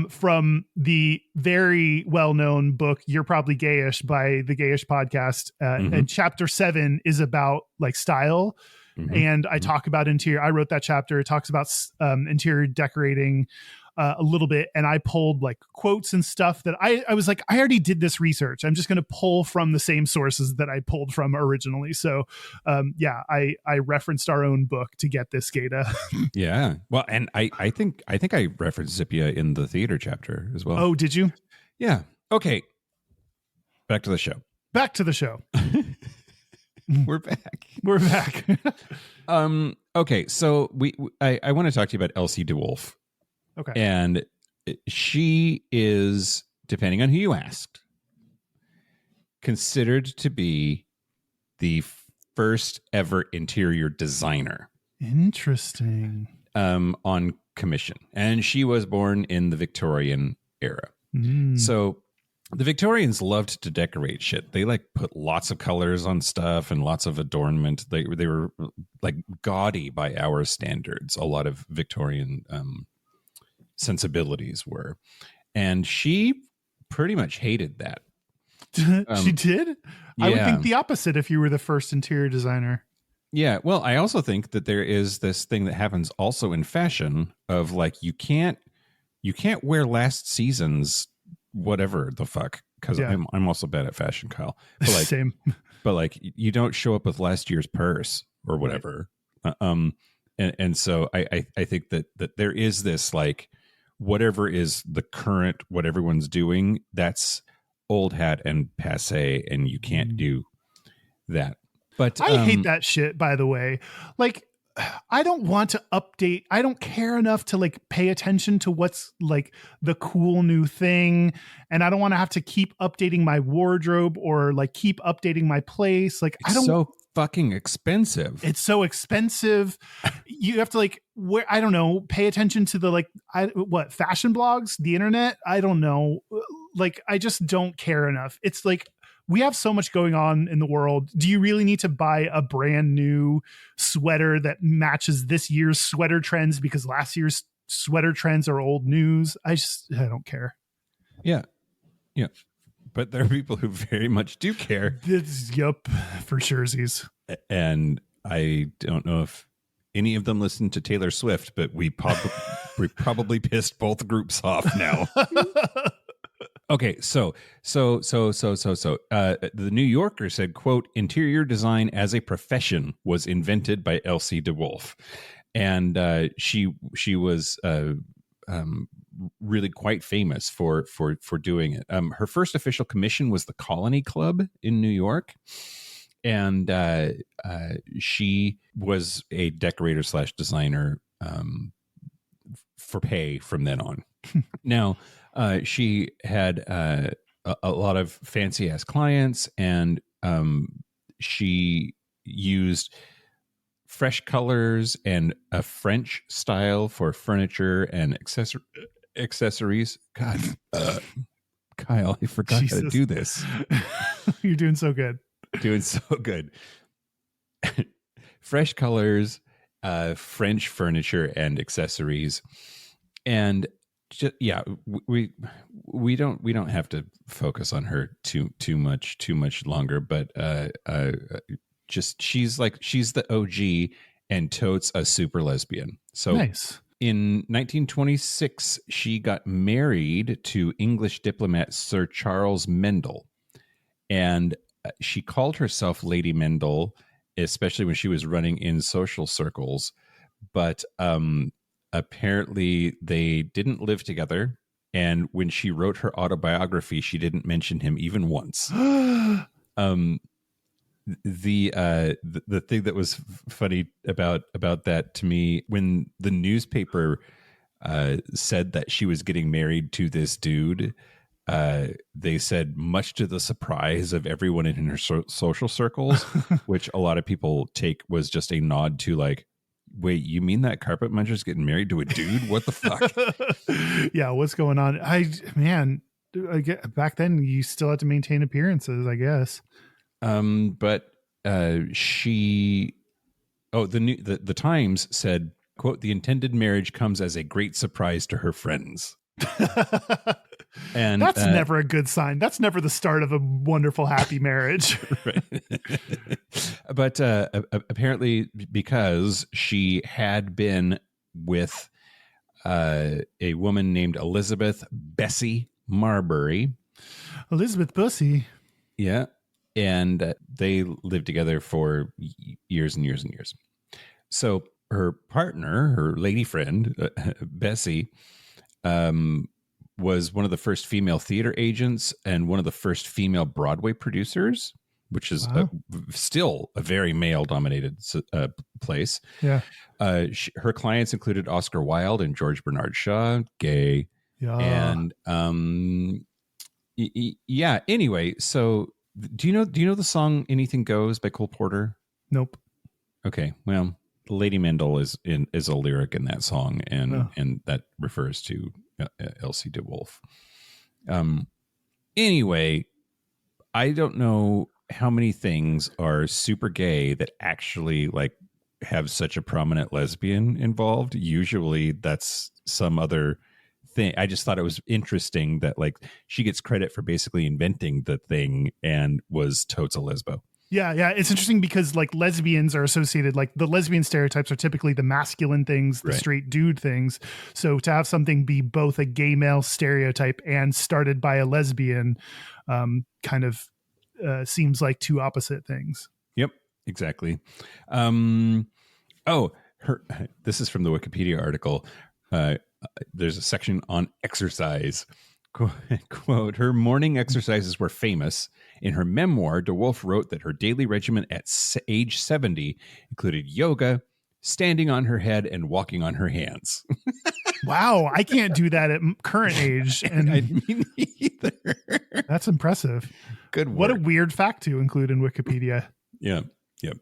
from the very well-known book "You're Probably Gayish" by the Gayish podcast, and chapter 7 is about like style, and I talk about interior. I wrote that chapter. It talks about interior decorating a little bit, and I pulled like quotes and stuff that I was like, I already did this research. I'm just going to pull from the same sources that I pulled from originally. So I referenced our own book to get this data. Yeah. Well, and I think I referenced Zippia in the theater chapter as well. Oh, did you? Yeah. Okay. Back to the show. Back to the show. We're back. We're back. Okay. So I want to talk to you about Elsie DeWolf. Okay. And she is, depending on who you asked, considered to be the first ever interior designer. Interesting. On commission. And she was born in the Victorian era. So the Victorians loved to decorate shit. They like put lots of colors on stuff and lots of adornment. They were like gaudy by our standards. A lot of Victorian sensibilities were, and she pretty much hated that. She did? I would think the opposite if you were the first interior designer. Yeah, well, I also think that there is this thing that happens also in fashion of like you can't wear last season's whatever the fuck, because I'm also bad at fashion, Kyle. But like, same. But like you don't show up with last year's purse or whatever. Right. And so I think that there is this like, whatever is the current, what everyone's doing, that's old hat and passe, and you can't do that. But I hate that shit, by the way. Like, I don't want to update. I don't care enough to like pay attention to what's like the cool new thing. And I don't want to have to keep updating my wardrobe or like keep updating my place. Like, it's so fucking expensive. It's so expensive. You have to like, where, I don't know, pay attention to the like, fashion blogs, the internet. I don't know. Like, I just don't care enough. It's like, we have so much going on in the world. Do you really need to buy a brand new sweater that matches this year's sweater trends because last year's sweater trends are old news? I don't care. Yeah. Yeah. But there are people who very much do care. Yup, for surezies. And I don't know if any of them listen to Taylor Swift, but we probably pissed both groups off now. Okay, so the New Yorker said, quote, interior design as a profession was invented by Elsie DeWolf. And she was really quite famous for doing it. Her first official commission was the Colony Club in New York. And she was a decorator / designer for pay from then on. Now, she had a lot of fancy ass clients, and she used fresh colors and a French style for furniture and accessories. God, Kyle, I forgot how to do this. You're doing so good. Doing so good. Fresh colors, French furniture and accessories, and just, yeah, we don't have to focus on her too much longer, but just she's the OG and totes a super lesbian. So nice. In 1926, she got married to English diplomat Sir Charles Mendel, and she called herself Lady Mendel, especially when she was running in social circles, but apparently they didn't live together, and when she wrote her autobiography, she didn't mention him even once. The thing that was funny about that to me, when the newspaper said that she was getting married to this dude, they said, much to the surprise of everyone in her social circles, which a lot of people take was just a nod to like, wait, you mean that carpet muncher's getting married to a dude? What the fuck? Yeah, what's going on? Back then you still had to maintain appearances, I guess. But the Times said, quote, the intended marriage comes as a great surprise to her friends. And that's never a good sign. That's never the start of a wonderful, happy marriage. Right. But apparently, because she had been with a woman named Elizabeth Bessie Marbury. Elizabeth Bussy. Yeah. And they lived together for years and years and years. So her partner, her lady friend, Bessie, was one of the first female theater agents and one of the first female Broadway producers, which is still a very male-dominated place. Yeah. Her clients included Oscar Wilde and George Bernard Shaw, gay. Yeah. And yeah. Anyway, so do you know the song "Anything Goes" by Cole Porter? Nope. Okay. Well, Lady Mendel is a lyric in that song, and that refers to Elsie de Wolfe. Anyway, I don't know how many things are super gay that actually like have such a prominent lesbian involved. Usually that's some other thing. I just thought it was interesting that like she gets credit for basically inventing the thing and was totes a lesbo. Yeah, it's interesting because like lesbians are associated, like the lesbian stereotypes are typically the masculine things, the straight dude things. So to have something be both a gay male stereotype and started by a lesbian kind of seems like two opposite things. Yep, exactly. This is from the Wikipedia article. There's a section on exercise. Quote, her morning exercises were famous. In her memoir, de Wolfe wrote that her daily regimen at age 70 included yoga, standing on her head, and walking on her hands. Wow, I can't do that at current age. And I mean, either. That's impressive. Good work. What a weird fact to include in Wikipedia. Yeah. Yep.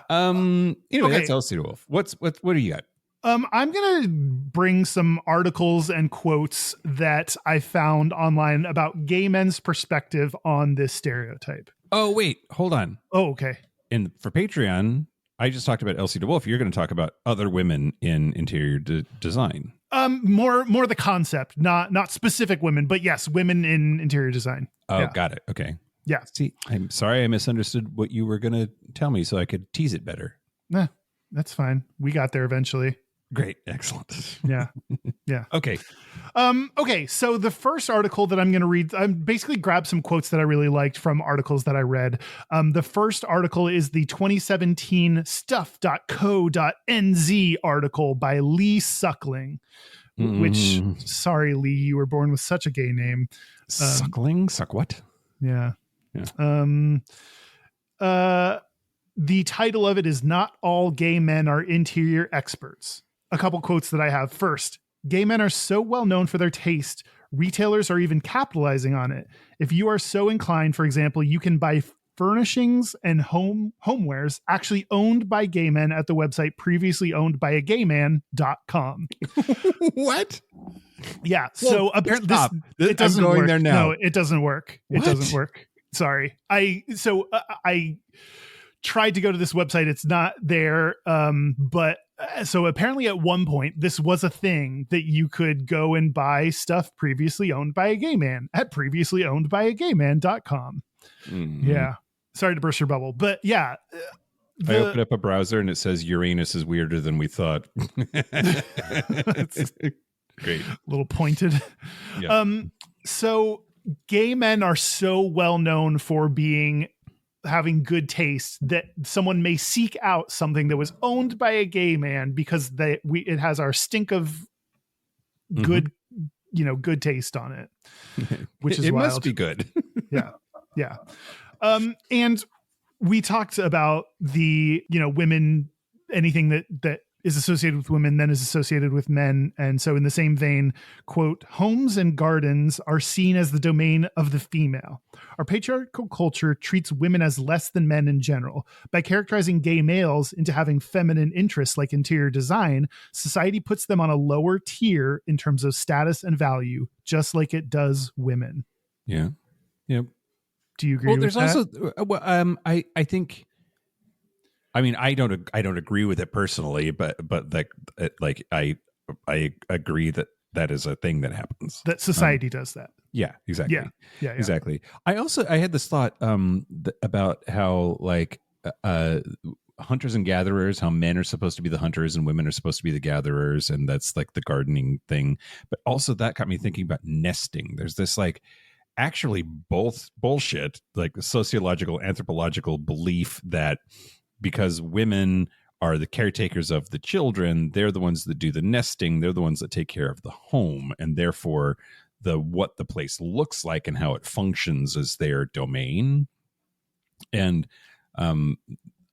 Anyway, that's Elsie de Wolfe. What do you got? I'm going to bring some articles and quotes that I found online about gay men's perspective on this stereotype. Oh, wait, hold on. Oh, okay. And for Patreon, I just talked about Elsie de Wolfe. You're going to talk about other women in interior design. More the concept, not specific women, but yes, women in interior design. Oh, yeah. Got it. Okay. Yeah. See, I'm sorry I misunderstood what you were going to tell me so I could tease it better. Nah, that's fine. We got there eventually. Great. Excellent. Yeah. Okay. Okay. So the first article that I'm going to read, I basically grabbed some quotes that I really liked from articles that I read. The first article is the 2017 stuff.co.nz article by Lee Suckling, which, sorry, Lee, you were born with such a gay name. Suckling? Suck what? Yeah. The title of it is Not All Gay Men Are Interior Experts. A couple quotes that I have. First, gay men are so well known for their taste, retailers are even capitalizing on it. If you are so inclined, for example, you can buy furnishings and homewares actually owned by gay men at the website previously owned by a gayman.com. What? Yeah. So apparently it doesn't I'm going work. there now. No, it doesn't work. What? It doesn't work. Sorry. I tried to go to this website. It's not there. But so apparently at one point, this was a thing that you could go and buy stuff previously owned by a gay man at previously-owned-by-a-gayman.com. Mm-hmm. Yeah. Sorry to burst your bubble, but yeah. I opened up a browser and it says Uranus is weirder than we thought. Great. A little pointed. Yeah. So gay men are so well known for having good taste that someone may seek out something that was owned by a gay man because it has our stink of good, good taste on it, which is wild. It must be good. Yeah. And we talked about the, women, anything that is associated with women then is associated with men. And so in the same vein, quote, homes and gardens are seen as the domain of the female. Our patriarchal culture treats women as less than men in general. By characterizing gay males into having feminine interests like interior design, society puts them on a lower tier in terms of status and value, just like it does women. Yeah. Yep. Do you agree Well, with there's that? also, I think, I mean, I don't agree with it personally, but like I agree that that is a thing that happens. That society does that. Yeah, exactly. Yeah. Exactly. I had this thought about how like hunters and gatherers, how men are supposed to be the hunters and women are supposed to be the gatherers, and that's like the gardening thing. But also that got me thinking about nesting. There's this like actually both bullshit, like sociological, anthropological belief that because women are the caretakers of the children, they're the ones that do the nesting, they're the ones that take care of the home, and therefore what the place looks like and how it functions is their domain. And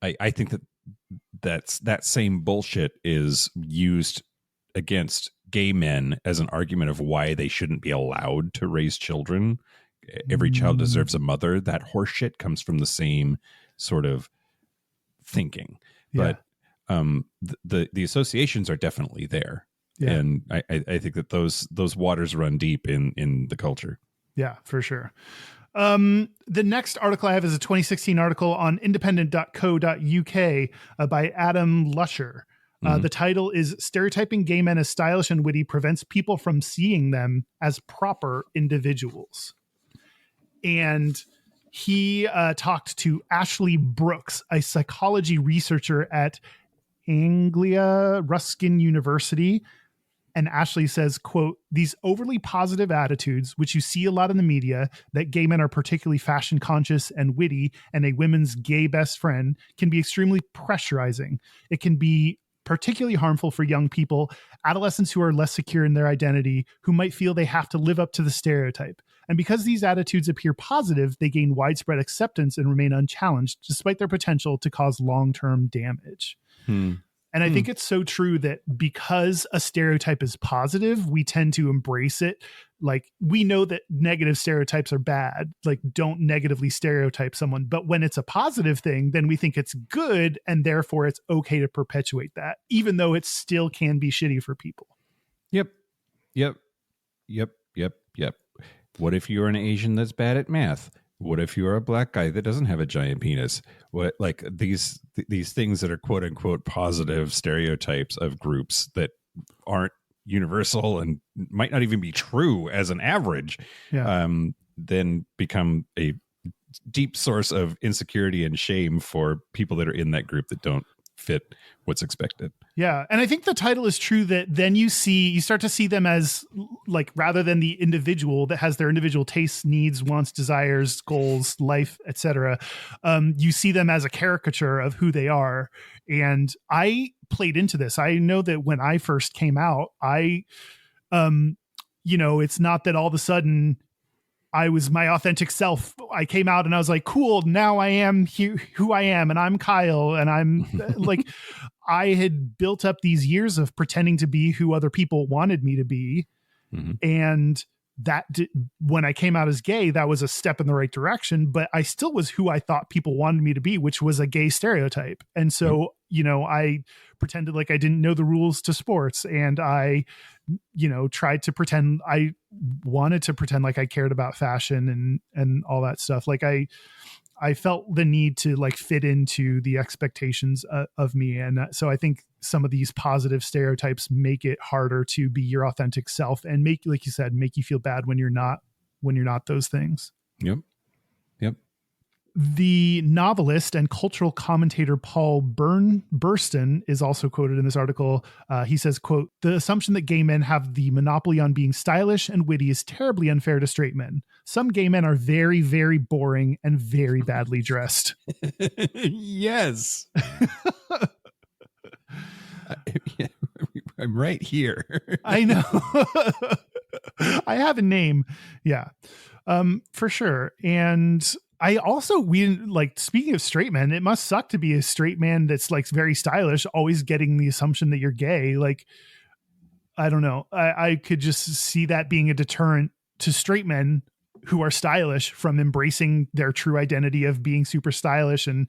I think that same bullshit is used against gay men as an argument of why they shouldn't be allowed to raise children. Every child deserves a mother. That horseshit comes from the same sort of thinking. But the associations are definitely there. Yeah. And I think that those waters run deep in the culture. Yeah, for sure. The next article I have is a 2016 article on independent.co.uk by Adam Lusher. The title is Stereotyping Gay Men as Stylish and Witty Prevents People from Seeing Them as Proper Individuals. And he talked to Ashley Brooks, a psychology researcher at Anglia Ruskin University. And Ashley says, quote, these overly positive attitudes, which you see a lot in the media, that gay men are particularly fashion conscious and witty and a women's gay best friend, can be extremely pressurizing. It can be particularly harmful for young people, adolescents who are less secure in their identity, who might feel they have to live up to the stereotype. And because these attitudes appear positive, they gain widespread acceptance and remain unchallenged, despite their potential to cause long-term damage. And I think it's so true that because a stereotype is positive, we tend to embrace it. Like, we know that negative stereotypes are bad. Like, don't negatively stereotype someone. But when it's a positive thing, then we think it's good, and therefore it's okay to perpetuate that, even though it still can be shitty for people. Yep. What if you're an Asian that's bad at math? What if you're a black guy that doesn't have a giant penis? What, like these things that are quote unquote positive stereotypes of groups that aren't universal and might not even be true as an average, then become a deep source of insecurity and shame for people that are in that group that don't fit what's expected. Yeah. And I think the title is true that then you start to see them as, like, rather than the individual that has their individual tastes, needs, wants, desires, goals, life, etc. You see them as a caricature of who they are. And I played into this. I know that when I first came out, it's not that all of a sudden I was my authentic self. I came out and I was like, cool, now I am who I am. And I'm Kyle. And I'm like, I had built up these years of pretending to be who other people wanted me to be. And when I came out as gay, that was a step in the right direction, but I still was who I thought people wanted me to be, which was a gay stereotype. And so, I pretended like I didn't know the rules to sports, and I, tried to pretend I wanted to pretend like I cared about fashion and all that stuff. Like I felt the need to like fit into the expectations of me. And so I think some of these positive stereotypes make it harder to be your authentic self and make, like you said, make you feel bad when you're not those things. Yep. The novelist and cultural commentator Paul Burston is also quoted in this article. He says, quote, the assumption that gay men have the monopoly on being stylish and witty is terribly unfair to straight men. Some gay men are very, very boring and very badly dressed. Yes. I'm right here. I know. I have a name. Yeah, for sure. And I also, speaking of straight men, it must suck to be a straight man that's like very stylish, always getting the assumption that you're gay. Like, I don't know. I could just see that being a deterrent to straight men who are stylish from embracing their true identity of being super stylish and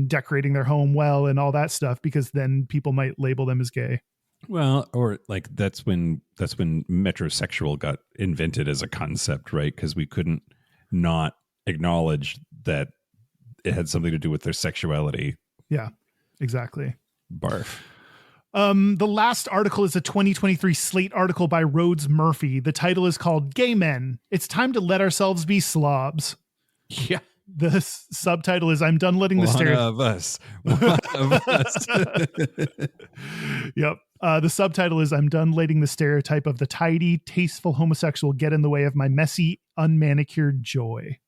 decorating their home well and all that stuff, because then people might label them as gay. Well, or like that's when metrosexual got invented as a concept, right? Because we couldn't not acknowledge that it had something to do with their sexuality. Yeah, exactly. Barf. The last article is a 2023 Slate article by Rhodes Murphy. The title is called Gay Men. It's time to let ourselves be slobs. Yeah. The subtitle is I'm done letting the One of us. Yep. The subtitle is I'm done letting the stereotype of the tidy, tasteful homosexual get in the way of my messy, unmanicured joy.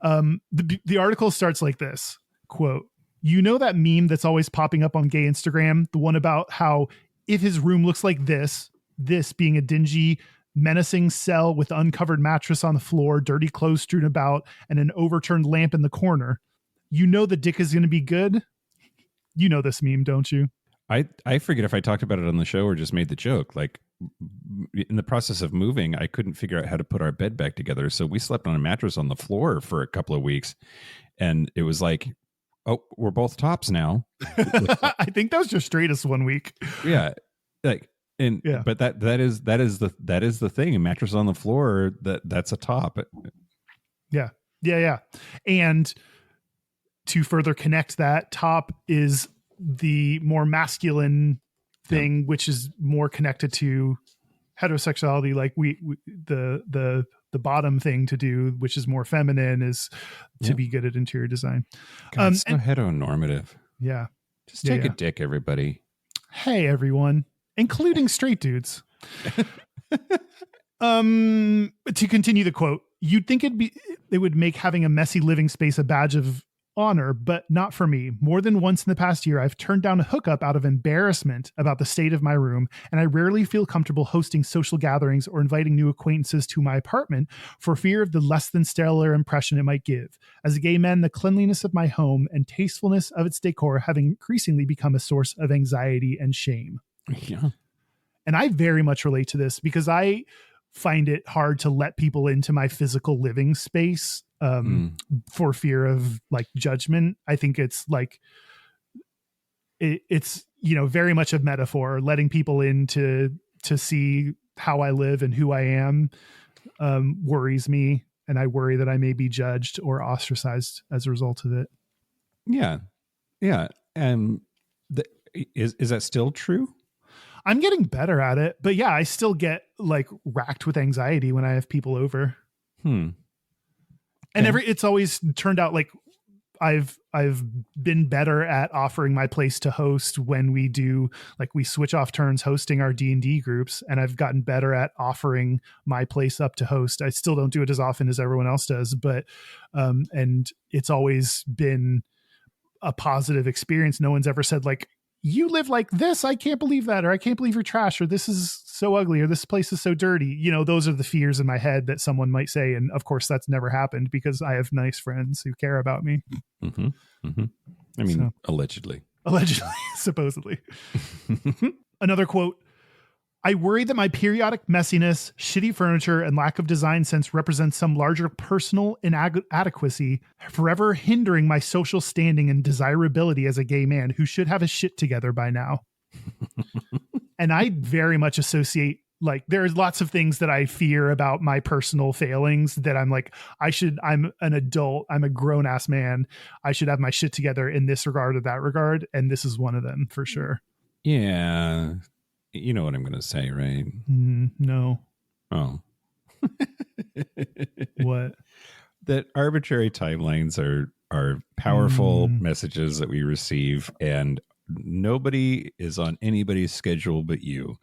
The article starts like this, quote, "You know that meme that's always popping up on gay Instagram? The one about how if his room looks like this being a dingy, menacing cell with uncovered mattress on the floor, dirty clothes strewn about, and an overturned lamp in the corner. You know the dick is going to be good? You know this meme, don't you?" I forget if I talked about it on the show or just made the joke. Like, in the process of moving, I couldn't figure out how to put our bed back together. So we slept on a mattress on the floor for a couple of weeks. And it was like, oh, we're both tops now. I think that was your straightest 1 week. Yeah. Like, and Yeah. but that is the thing. A mattress on the floor, that's a top. Yeah. And to further connect that, top is the more masculine thing, which is more connected to heterosexuality. Like the bottom thing to do, which is more feminine, is to be good at interior design. God, it's so heteronormative. Yeah. Just take a dick, everybody. Hey, everyone, including straight dudes. To continue the quote, you'd think it would make having a messy living space a badge of honor, but not for me. More than once in the past year, I've turned down a hookup out of embarrassment about the state of my room, and I rarely feel comfortable hosting social gatherings or inviting new acquaintances to my apartment for fear of the less than stellar impression it might give. As a gay man, the cleanliness of my home and tastefulness of its decor have increasingly become a source of anxiety and shame. Yeah. And I very much relate to this because I find it hard to let people into my physical living space for fear of like judgment. I think it's like it's very much a metaphor, letting people in to see how I live and who I am worries me, and I worry that I may be judged or ostracized as a result of it. Yeah. Is that still true? I'm getting better at it, but yeah, I still get like racked with anxiety when I have people over. And it's always turned out like I've been better at offering my place to host when we do, like, we switch off turns hosting our D&D groups, and I've gotten better at offering my place up to host. I still don't do it as often as everyone else does, but and it's always been a positive experience. No one's ever said like, "You live like this, I can't believe that," or "I can't believe you're trash," or "This is so ugly," or "This place is so dirty." Those are the fears in my head that someone might say. And of course that's never happened because I have nice friends who care about me. Mm-hmm. Mm-hmm. I mean, allegedly, supposedly. Another quote, "I worry that my periodic messiness, shitty furniture, and lack of design sense represents some larger personal inadequacy, forever hindering my social standing and desirability as a gay man who should have his shit together by now." And I very much associate, like, there's lots of things that I fear about my personal failings that I'm like, I'm an adult, I'm a grown ass man, I should have my shit together in this regard or that regard. And this is one of them for sure. Yeah. You know what I'm going to say, right? No. Oh. What? That arbitrary timelines are powerful messages that we receive, and nobody is on anybody's schedule but you.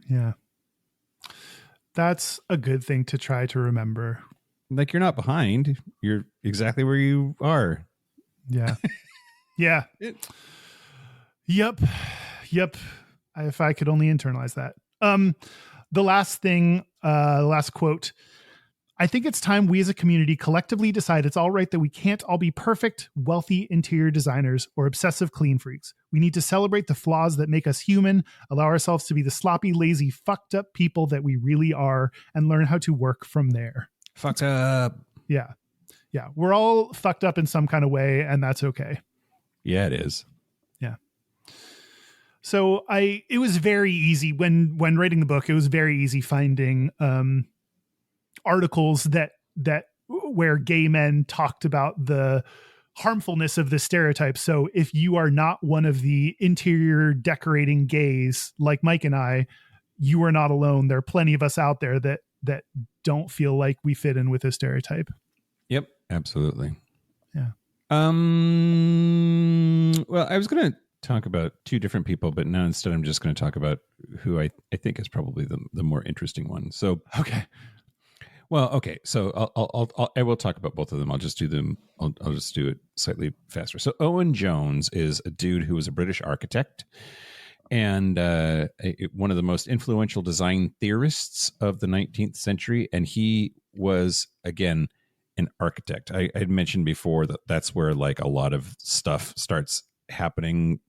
Yeah. That's a good thing to try to remember. Like, you're not behind. You're exactly where you are. Yeah. Yeah. Yep. If I could only internalize that. The last thing, last quote, "I think it's time we as a community collectively decide it's all right that we can't all be perfect, wealthy interior designers or obsessive clean freaks. We need to celebrate the flaws that make us human, allow ourselves to be the sloppy, lazy, fucked up people that we really are, and learn how to work from there." Fucked up. Yeah. We're all fucked up in some kind of way, and that's okay. Yeah, it is. Yeah. So it was very easy when writing the book. It was very easy finding articles that where gay men talked about the harmfulness of the stereotype. So if you are not one of the interior decorating gays like Mike and I, you are not alone. There are plenty of us out there that don't feel like we fit in with a stereotype. Yep, absolutely. Yeah. Well, I was going to talk about two different people, but now instead I'm just going to talk about who I think is probably the more interesting one. So, okay. Well, okay. So I will talk about both of them. I'll just do them. I'll just do it slightly faster. So Owen Jones is a dude who was a British architect and one of the most influential design theorists of the 19th century. And he was, again, an architect. I had mentioned before that that's where like a lot of stuff starts happening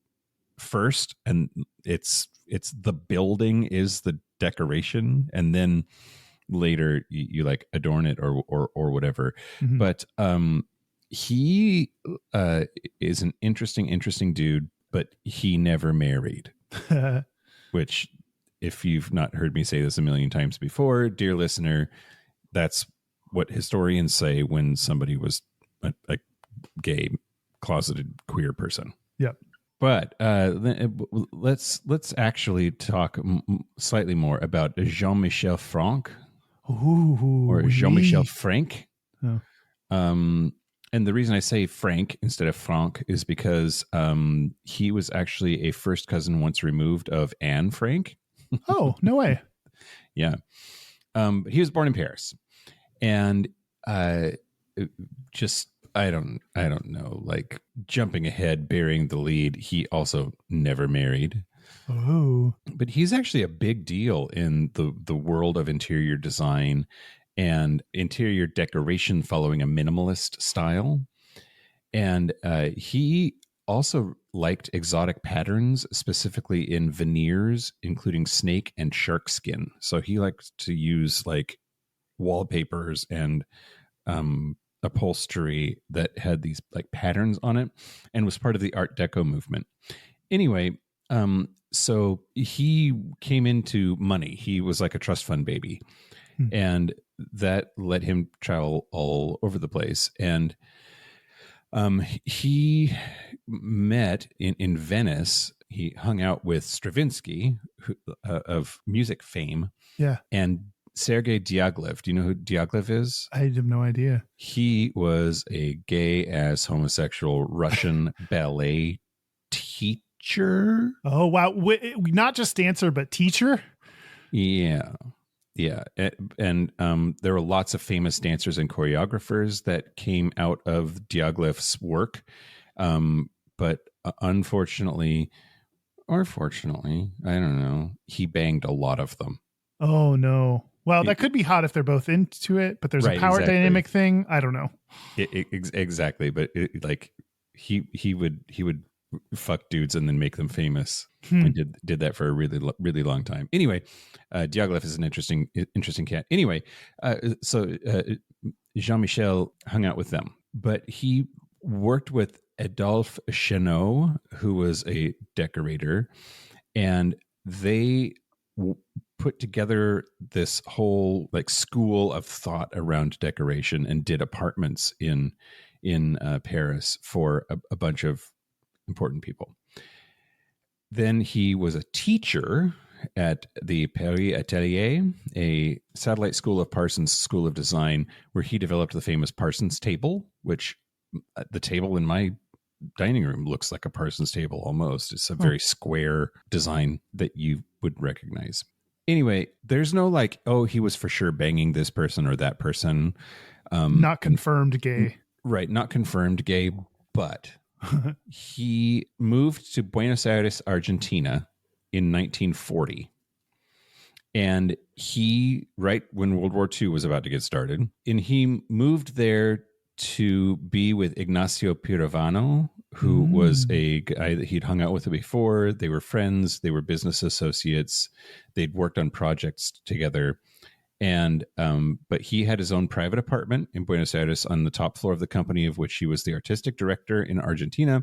first, and it's the building is the decoration, and then later you like adorn it or whatever. Mm-hmm. But he is an interesting dude, but he never married. Which, if you've not heard me say this a million times before, dear listener, that's what historians say when somebody was a gay, closeted, queer person. Yep. But let's actually talk slightly more about Jean-Michel Franck. Ooh, or Jean-Michel Franck. Oh. And the reason I say Frank instead of Franck is because he was actually a first cousin once removed of Anne Frank. Oh, no way. Yeah. He was born in Paris. And just, I don't know, like jumping ahead, burying the lead, he also never married. Oh. But he's actually a big deal in the world of interior design and interior decoration following a minimalist style. And he also liked exotic patterns, specifically in veneers, including snake and shark skin. So he liked to use like wallpapers and upholstery that had these like patterns on it and was part of the Art Deco movement. Anyway, so he came into money. He was like a trust fund baby. And that let him travel all over the place. And he met in Venice. He hung out with Stravinsky, of music fame. Yeah. And Sergei Diaghilev. Do you know who Diaghilev is? I have no idea. He was a gay-ass homosexual Russian ballet teacher. Oh, wow. Not just dancer, but teacher? Yeah. Yeah. And there were lots of famous dancers and choreographers that came out of Diaghilev's work. But unfortunately, or fortunately, I don't know, he banged a lot of them. Oh, no. Well, that could be hot if they're both into it, but there's a power dynamic thing. I don't know. Exactly. But like he would fuck dudes and then make them famous. And did that for a really long time. Anyway, Diaghilev is an interesting cat. Anyway, so Jean-Michel hung out with them, but he worked with Adolphe Chenot, who was a decorator, and they put together this whole like school of thought around decoration and did apartments in Paris for a bunch of important people. Then he was a teacher at the Paris Atelier, a satellite school of Parsons School of Design, where he developed the famous Parsons table, which the table in my dining room looks like a Parsons table almost. It's a very square design that you would recognize. Anyway, there's no like, oh, he was for sure banging this person or that person. Not confirmed gay. Right, not confirmed gay, but he moved to Buenos Aires, Argentina in 1940. And he, right when World War II was about to get started, and he moved there to be with Ignacio Pirovano, who was a guy that he'd hung out with before. They were friends. They were business associates. They'd worked on projects together. And but he had his own private apartment in Buenos Aires on the top floor of the company, of which he was the artistic director in Argentina.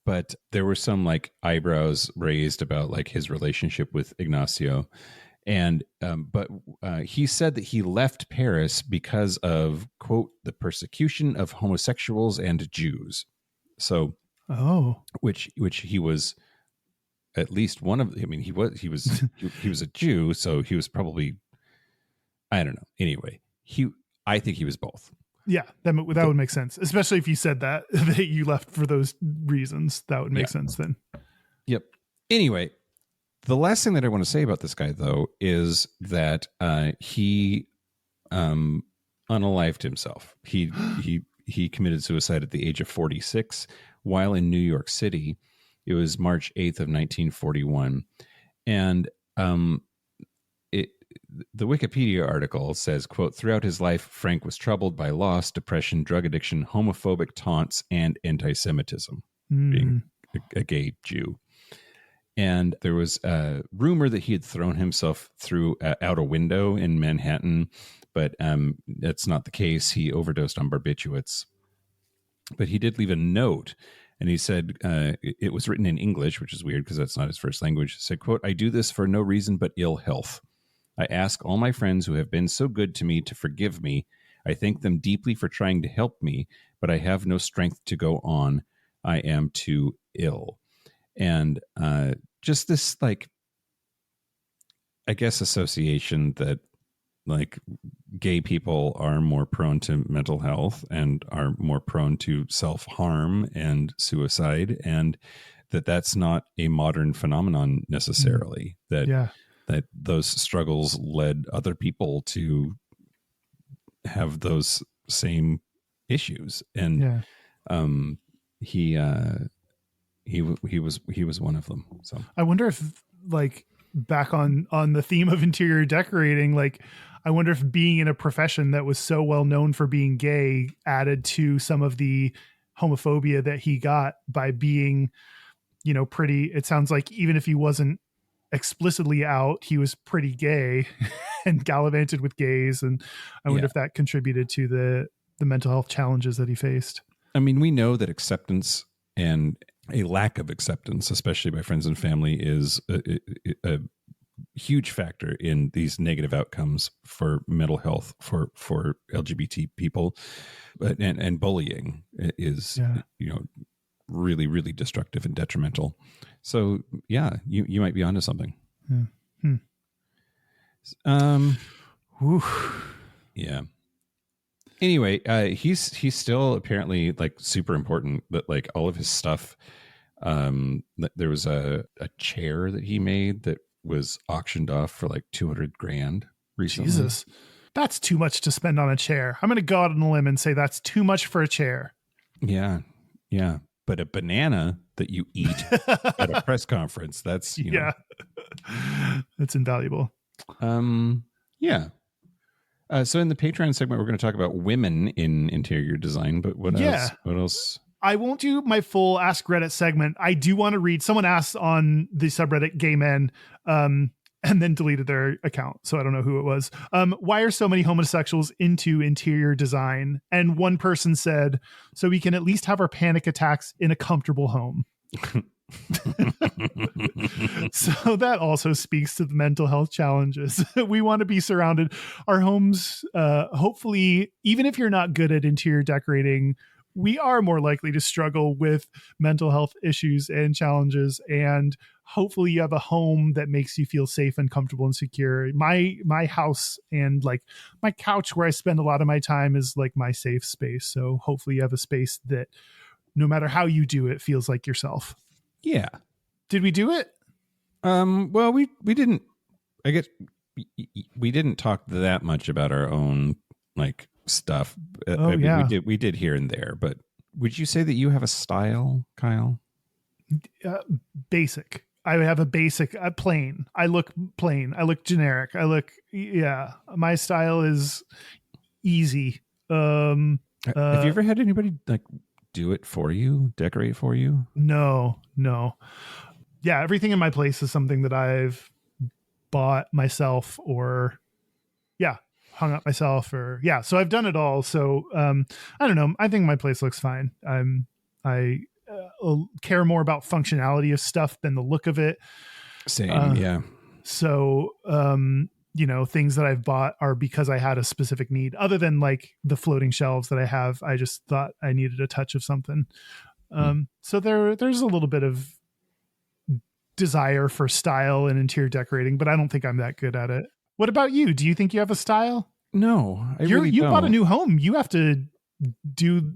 But there were some like eyebrows raised about like his relationship with Ignacio. And but he said that he left Paris because of, quote, the persecution of homosexuals and Jews. So, which he was at least one of. I mean, he was a Jew, so he was probably, I don't know. Anyway, I think he was both. Yeah, that would make sense, especially if you said that you left for those reasons. That would make sense then. Yep. Anyway, the last thing that I want to say about this guy, though, is that he unalived himself. He committed suicide at the age of 46 while in New York City. It was March 8th of 1941, and the Wikipedia article says, quote, throughout his life, Frank was troubled by loss, depression, drug addiction, homophobic taunts, and anti-Semitism, being a gay Jew. And there was a rumor that he had thrown himself out a window in Manhattan, but that's not the case. He overdosed on barbiturates. But he did leave a note, and he said it was written in English, which is weird because that's not his first language. He said, quote, I do this for no reason but ill health. I ask all my friends who have been so good to me to forgive me. I thank them deeply for trying to help me, but I have no strength to go on. I am too ill. And just this, like, I guess, association that, like, gay people are more prone to mental health and are more prone to self-harm and suicide, and that's not a modern phenomenon necessarily. That those struggles led other people to have those same issues. And he was one of them. So I wonder if, like, back on the theme of interior decorating, like, I wonder if being in a profession that was so well known for being gay added to some of the homophobia that he got by being, you know, pretty. It sounds like even if he wasn't explicitly out, he was pretty gay and gallivanted with gays. And I wonder if that contributed to the mental health challenges that he faced. I mean, we know that acceptance and a lack of acceptance, especially by friends and family, is a huge factor in these negative outcomes for mental health for LGBT people. And bullying is, you know, really, really destructive and detrimental. So yeah, you might be onto something. Yeah. Anyway, he's still apparently, like, super important, but, like, all of his stuff, there was a chair that he made that was auctioned off for like $200,000 recently. Jesus, that's too much to spend on a chair. I'm going to go out on a limb and say that's too much for a chair. Yeah. But a banana that you eat at a press conference, that's, you know. That's invaluable. Yeah. So in the Patreon segment, we're going to talk about women in interior design, but what else? I won't do my full Ask Reddit segment. I do want to read, someone asked on the subreddit Gay Men, and then deleted their account, so I don't know who it was. Why are so many homosexuals into interior design? And one person said, so we can at least have our panic attacks in a comfortable home. So that also speaks to the mental health challenges. We want to be surrounded. Our homes, hopefully, even if you're not good at interior decorating, we are more likely to struggle with mental health issues and challenges. And hopefully you have a home that makes you feel safe and comfortable and secure. My house and, like, my couch where I spend a lot of my time is like my safe space. So hopefully you have a space that no matter how you do it feels like yourself. Yeah. Did we do it? Well, we didn't, I guess we didn't talk that much about our own, like, stuff. We did here and there, but would you say that you have a style, Kyle? Basic. I have a basic, plain. I look plain. I look generic. My style is easy. Have you ever had anybody, like, do it for you, decorate for you? No. Yeah, everything in my place is something that I've bought myself or hung up myself so I've done it all. So I don't know, I think my place looks fine. I care more about functionality of stuff than the look of it. Same. So, things that I've bought are because I had a specific need. Other than like the floating shelves that I have, I just thought I needed a touch of something. So there's a little bit of desire for style and interior decorating, but I don't think I'm that good at it. What about you? Do you think you have a style? No, You bought a don't. new home. You have to do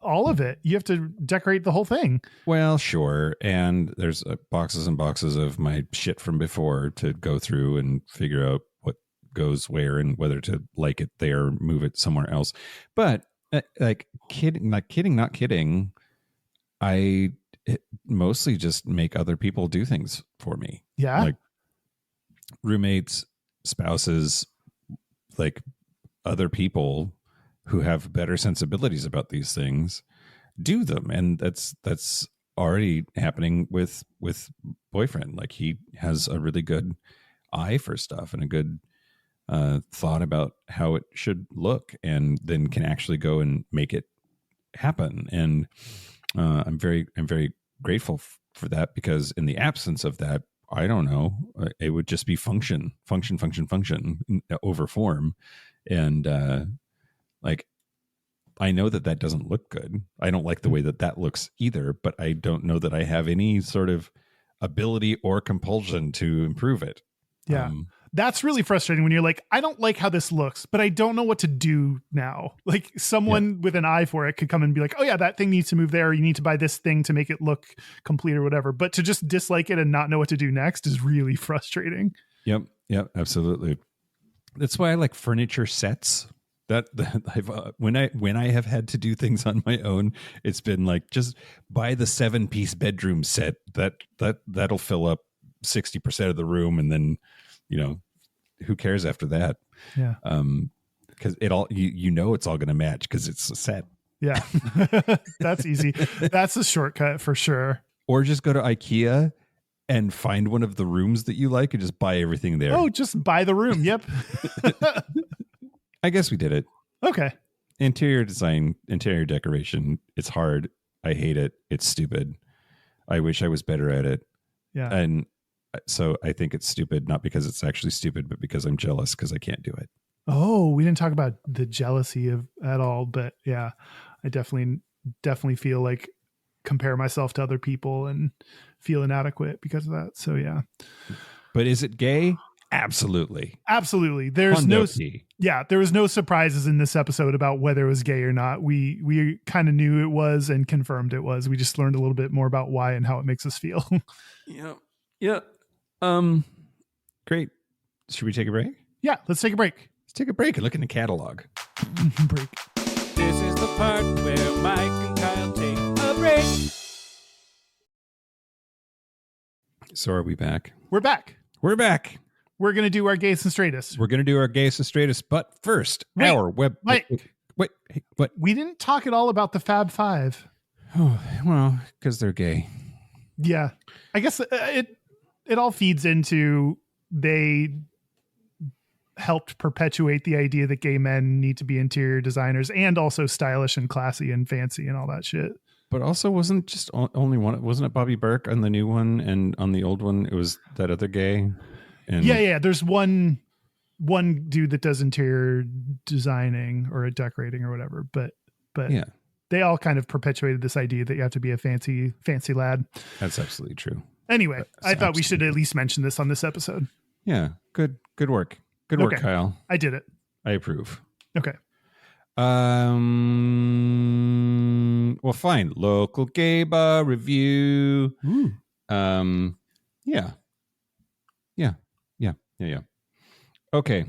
all of it. You have to decorate the whole thing. Well, sure. And there's boxes and boxes of my shit from before to go through and figure out what goes where and whether to like it there, move it somewhere else. But not kidding. I mostly just make other people do things for me. Yeah. Like roommates, spouses, like other people who have better sensibilities about these things do them. And that's already happening with boyfriend. Like he has a really good eye for stuff and a good thought about how it should look, and then can actually go and make it happen. And I'm very grateful for that, because in the absence of that, I don't know, it would just be function over form. And like, I know that doesn't look good. I don't like the way that looks either, but I don't know that I have any sort of ability or compulsion to improve it. Yeah. That's really frustrating when you're like, I don't like how this looks, but I don't know what to do now. Like someone with an eye for it could come and be like, oh yeah, that thing needs to move there. You need to buy this thing to make it look complete or whatever. But to just dislike it and not know what to do next is really frustrating. Yep, absolutely. That's why I like furniture sets. That I've when I have had to do things on my own, it's been like, just buy the 7-piece bedroom set that'll fill up 60% of the room, and then who cares after that? Yeah. Because it all it's all going to match because it's a set. Yeah. That's easy. That's a shortcut for sure. Or just go to IKEA and find one of the rooms that you like and just buy everything there. Oh, just buy the room. Yep. I guess we did it. Okay. Interior design, interior decoration. It's hard. I hate it. It's stupid. I wish I was better at it. Yeah. And so I think it's stupid, not because it's actually stupid, but because I'm jealous because I can't do it. Oh, we didn't talk about the jealousy at all, but yeah, I definitely feel like compare myself to other people and feel inadequate because of that. So yeah. But is it gay? Absolutely. There's there was no surprises in this episode about whether it was gay or not. We kind of knew it was and confirmed it was. We just learned a little bit more about why and how it makes us feel. Yeah. Great. Should we take a break? Yeah, let's take a break. Let's take a break and look in the catalog. Break. This is the part where Mike and Kyle take a break. So are we back? We're back. We're back. We're going to do our Gayest and Straightest. We're going to do our Gayest and Straightest, but first, Wait, our web... Mike. Wait, hey, what? We didn't talk at all about the Fab Five. Oh, well, because they're gay. Yeah. I guess it all feeds into they helped perpetuate the idea that gay men need to be interior designers and also stylish and classy and fancy and all that shit. But also wasn't just only one. Wasn't it Bobby Burke on the new one, and on the old one it was that other gay? And yeah. There's one dude that does interior designing or decorating or whatever. But yeah, they all kind of perpetuated this idea that you have to be a fancy lad. That's absolutely true. Anyway, I thought we should at least mention this on this episode. Yeah, good work. Good work, Okay. Kyle. I did it. I approve. Okay. Well, fine. Local gay bar review. Ooh. Yeah. Okay,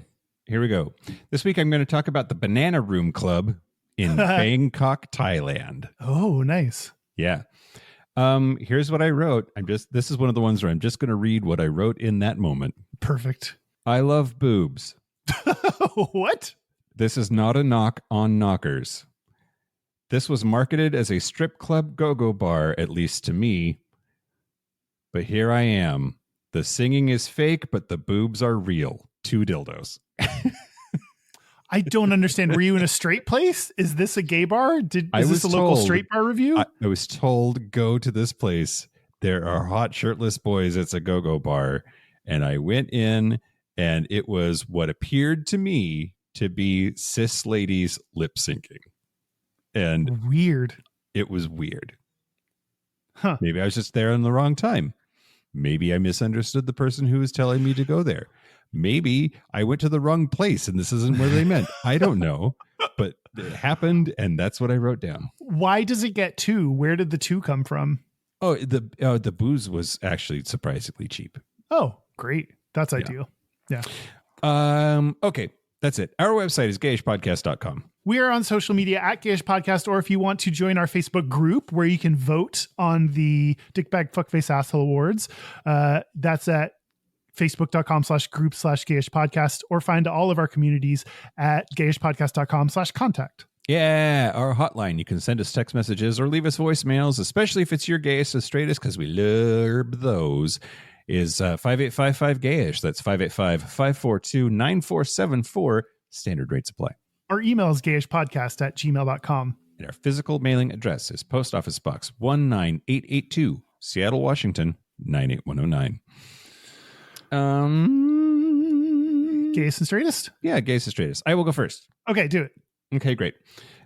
here we go. This week I'm going to talk about the Banana Room Club in Bangkok, Thailand. Oh, nice. Yeah. Here's what I wrote. This is one of the ones where I'm just going to read what I wrote in that moment. Perfect. I love boobs. What? This is not a knock on knockers. This was marketed as a strip club go-go bar, at least to me. But here I am. The singing is fake, but the boobs are real. 2 dildos. I don't understand. Were you in a straight place? Is this a gay bar? Is this a local straight bar review? I was told, go to this place. There are hot shirtless boys. It's a go-go bar. And I went in, and it was what appeared to me to be cis ladies lip syncing. And weird. It was weird. Huh. Maybe I was just there in the wrong time. Maybe I misunderstood the person who was telling me to go there. Maybe I went to the wrong place and this isn't where they meant. I don't know, but it happened, and that's what I wrote down. Why does it get 2? Where did the 2 come from? Oh, the booze was actually surprisingly cheap. Oh, great. That's ideal. Yeah. Okay, that's it. Our website is gayishpodcast.com. We are on social media at Gayish Podcast, or if you want to join our Facebook group where you can vote on the Dickbag Fuckface Asshole Awards, that's at facebook.com/group/Gayish Podcast, or find all of our communities at gayishpodcast.com/contact. Yeah, our hotline. You can send us text messages or leave us voicemails, especially if it's your Gayest and Straightest, because we love those. Is 5855-GAYISH. That's 585-542-9474. Standard rates apply. Our email is gayishpodcast@gmail.com. And our physical mailing address is Post Office Box 19882, Seattle, Washington, 98109. Gayest and Straightest? Yeah, Gayest and Straightest. I will go first. Okay, do it. Okay, great.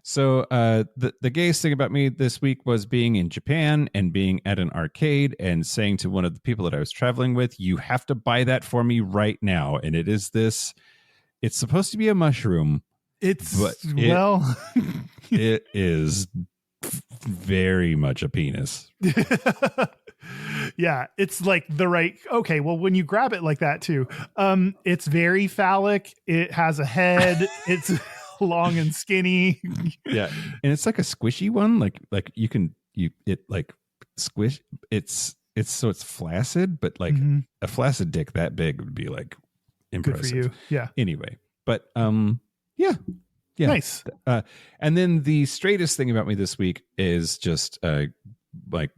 So the gayest thing about me this week was being in Japan and being at an arcade and saying to one of the people that I was traveling with, you have to buy that for me right now. And it is this, it's supposed to be a mushroom. It is very much a penis. Yeah, it's like the right. Okay, well, when you grab it like that too, it's very phallic. It has a head. It's long and skinny. Yeah, and it's like a squishy one. Like it squish. It's so it's flaccid, but like a flaccid dick that big would be like impressive. Good for you. Yeah. Anyway, but yeah. Nice. And then the straightest thing about me this week is just like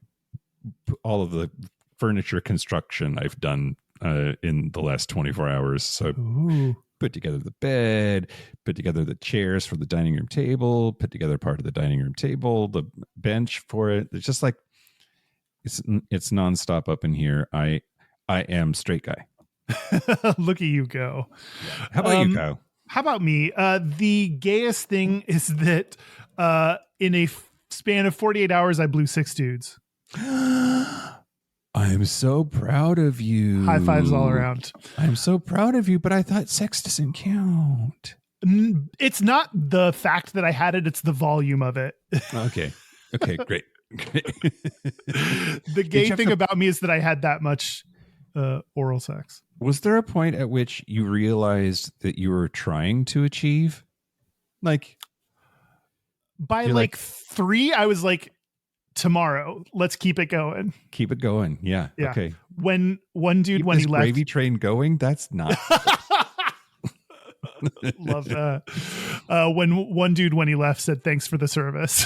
all of the furniture construction I've done in the last 24 hours. So put together the bed, put together the chairs for the dining room table, put together part of the dining room table, the bench for it. It's just like it's nonstop up in here. I am straight guy. Look at you go. How about you, Kyle? How about me? The gayest thing is that in a span of 48 hours, I blew 6 dudes. I'm so proud of you. High fives all around. I'm so proud of you, but I thought sex doesn't count. It's not the fact that I had it, it's the volume of it. Okay, great. The gay thing about me is that I had that much oral sex. Was there a point at which you realized that you were trying to achieve? Like, by like 3, I was like, tomorrow, let's keep it going. Keep it going. Yeah. Okay. When one dude, keep when this he left, gravy train going. That's not. Love that. When one dude, when he left, said, "Thanks for the service."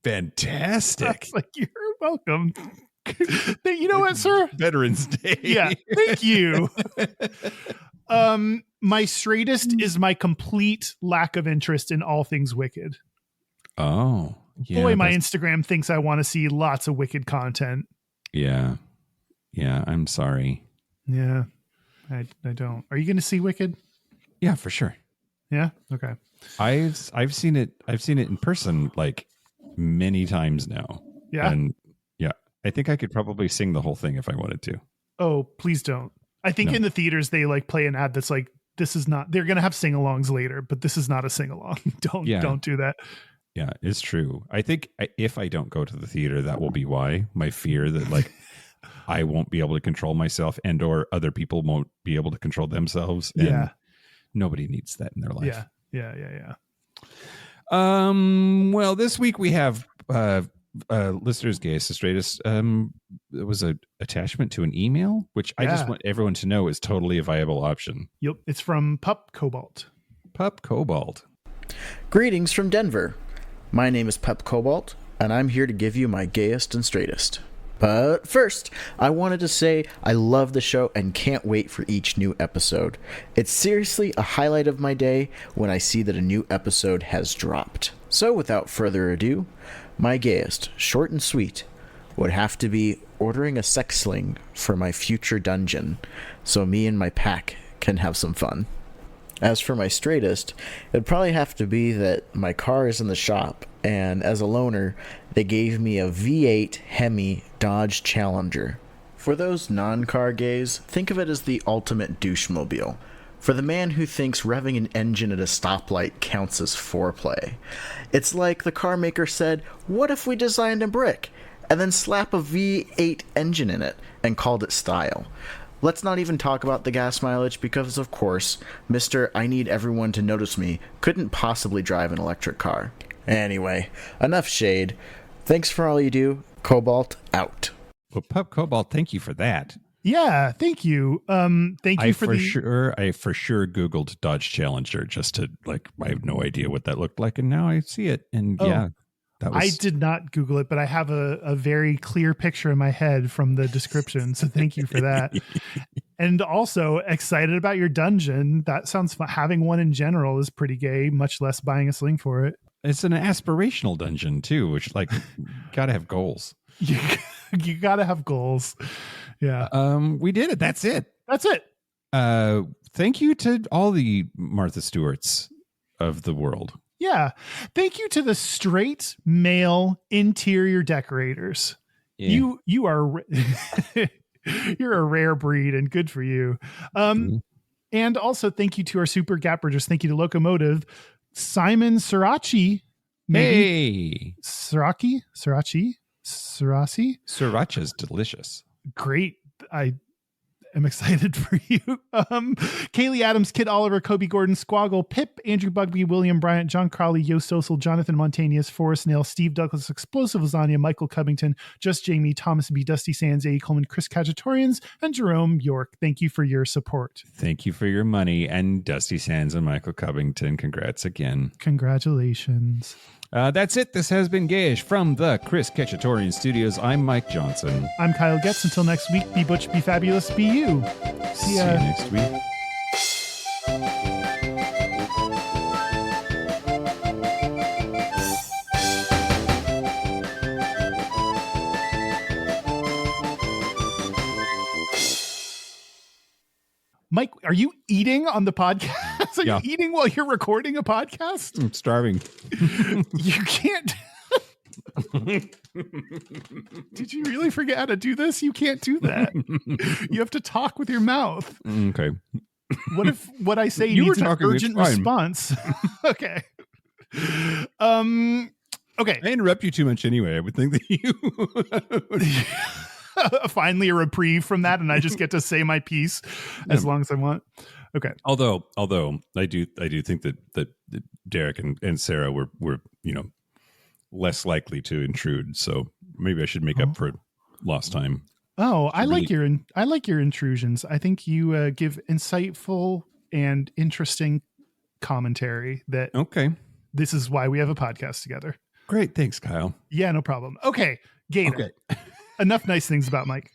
Fantastic. Like, you're welcome. You know what, sir? Veterans Day. Yeah. Thank you. My straightest is my complete lack of interest in all things Wicked. Oh, yeah. Boy, my Instagram thinks I want to see lots of Wicked content. Yeah. Yeah. I'm sorry. Yeah. I don't. Are you going to see Wicked? Yeah, for sure. Yeah. Okay. I've seen it. I've seen it in person like many times now. Yeah. And yeah, I think I could probably sing the whole thing if I wanted to. Oh, please don't. I think in the theaters they like play an ad that's like, this is not, they're going to have sing-alongs later, but this is not a sing-along. Don't do that. Yeah, it's true. I think if I don't go to the theater, that will be why. My fear that like I won't be able to control myself and or other people won't be able to control themselves. And nobody needs that in their life. Yeah. Well, this week we have listeners' Gayest and Straightest. It was an attachment to an email, which I just want everyone to know is totally a viable option. Yep. It's from Pup Cobalt. Pup Cobalt. Greetings from Denver. My name is Pup Cobalt, and I'm here to give you my Gayest and Straightest. But first, I wanted to say I love the show and can't wait for each new episode. It's seriously a highlight of my day when I see that a new episode has dropped. So without further ado, my Gayest, short and sweet, would have to be ordering a sex sling for my future dungeon so me and my pack can have some fun. As for my straightest, it'd probably have to be that my car is in the shop, and as a loaner, they gave me a V8 Hemi Dodge Challenger. For those non-car gays, think of it as the ultimate douche-mobile. For the man who thinks revving an engine at a stoplight counts as foreplay. It's like the car maker said, what if we designed a brick, and then slap a V8 engine in it, and called it style? Let's not even talk about the gas mileage because, of course, Mr. I need everyone to notice me couldn't possibly drive an electric car. Anyway, enough shade. Thanks for all you do. Cobalt out. Well, Pup Cobalt, thank you for that. Yeah, thank you. Thank you I for sure Googled Dodge Challenger just to I have no idea what that looked like, and now I see it. And I did not Google it, but I have a very clear picture in my head from the description. So thank you for that. And also excited about your dungeon. That sounds fun. Having one in general is pretty gay, much less buying a sling for it. It's an aspirational dungeon too, which gotta have goals. You gotta have goals. Yeah. We did it. That's it. That's it. Thank you to all the Martha Stewarts of the world. Yeah. Thank you to the straight male interior decorators. Yeah. You are you're a rare breed and good for you. And also thank you to our super gappers. Thank you to Locomotive, Simon Srirachi. Hey. Srirachi? Sriracha's delicious. Great. I am excited for you. Kaylee Adams, Kid Oliver, Kobe Gordon, Squaggle, Pip, Andrew Bugby, William Bryant, John Crowley, Yost Osel, Jonathan Montanius, Forrest Nail, Steve Douglas, Explosive Lasagna, Michael Covington, Just Jamie, Thomas B, Dusty Sands, A. Coleman, Chris Cagitatorians, and Jerome York. Thank you for your support. Thank you for your money. And Dusty Sands and Michael Covington, congrats again. Congratulations. That's it. This has been Gayish from the Chris Cagitatorian Studios. I'm Mike Johnson. I'm Kyle Getz. Until next week, be butch, be fabulous, be you. See you next week. Mike, are you eating on the podcast? Are you eating while you're recording a podcast? I'm starving. You can't. Did you really forget how to do this? You can't do that. You have to talk with your mouth. Okay. What if what I say you needs were an talking, urgent response? Okay. Okay. I interrupt you too much anyway. I would think that you finally a reprieve from that, and I just get to say my piece as long as I want. Okay. Although I do think that Derek and Sarah were less likely to intrude, so maybe I should make up for lost time. Oh, I like your intrusions. I think you give insightful and interesting commentary. That this is why we have a podcast together. Great, thanks, Kyle. Yeah, no problem. Okay, Gator. Okay. Enough nice things about Mike.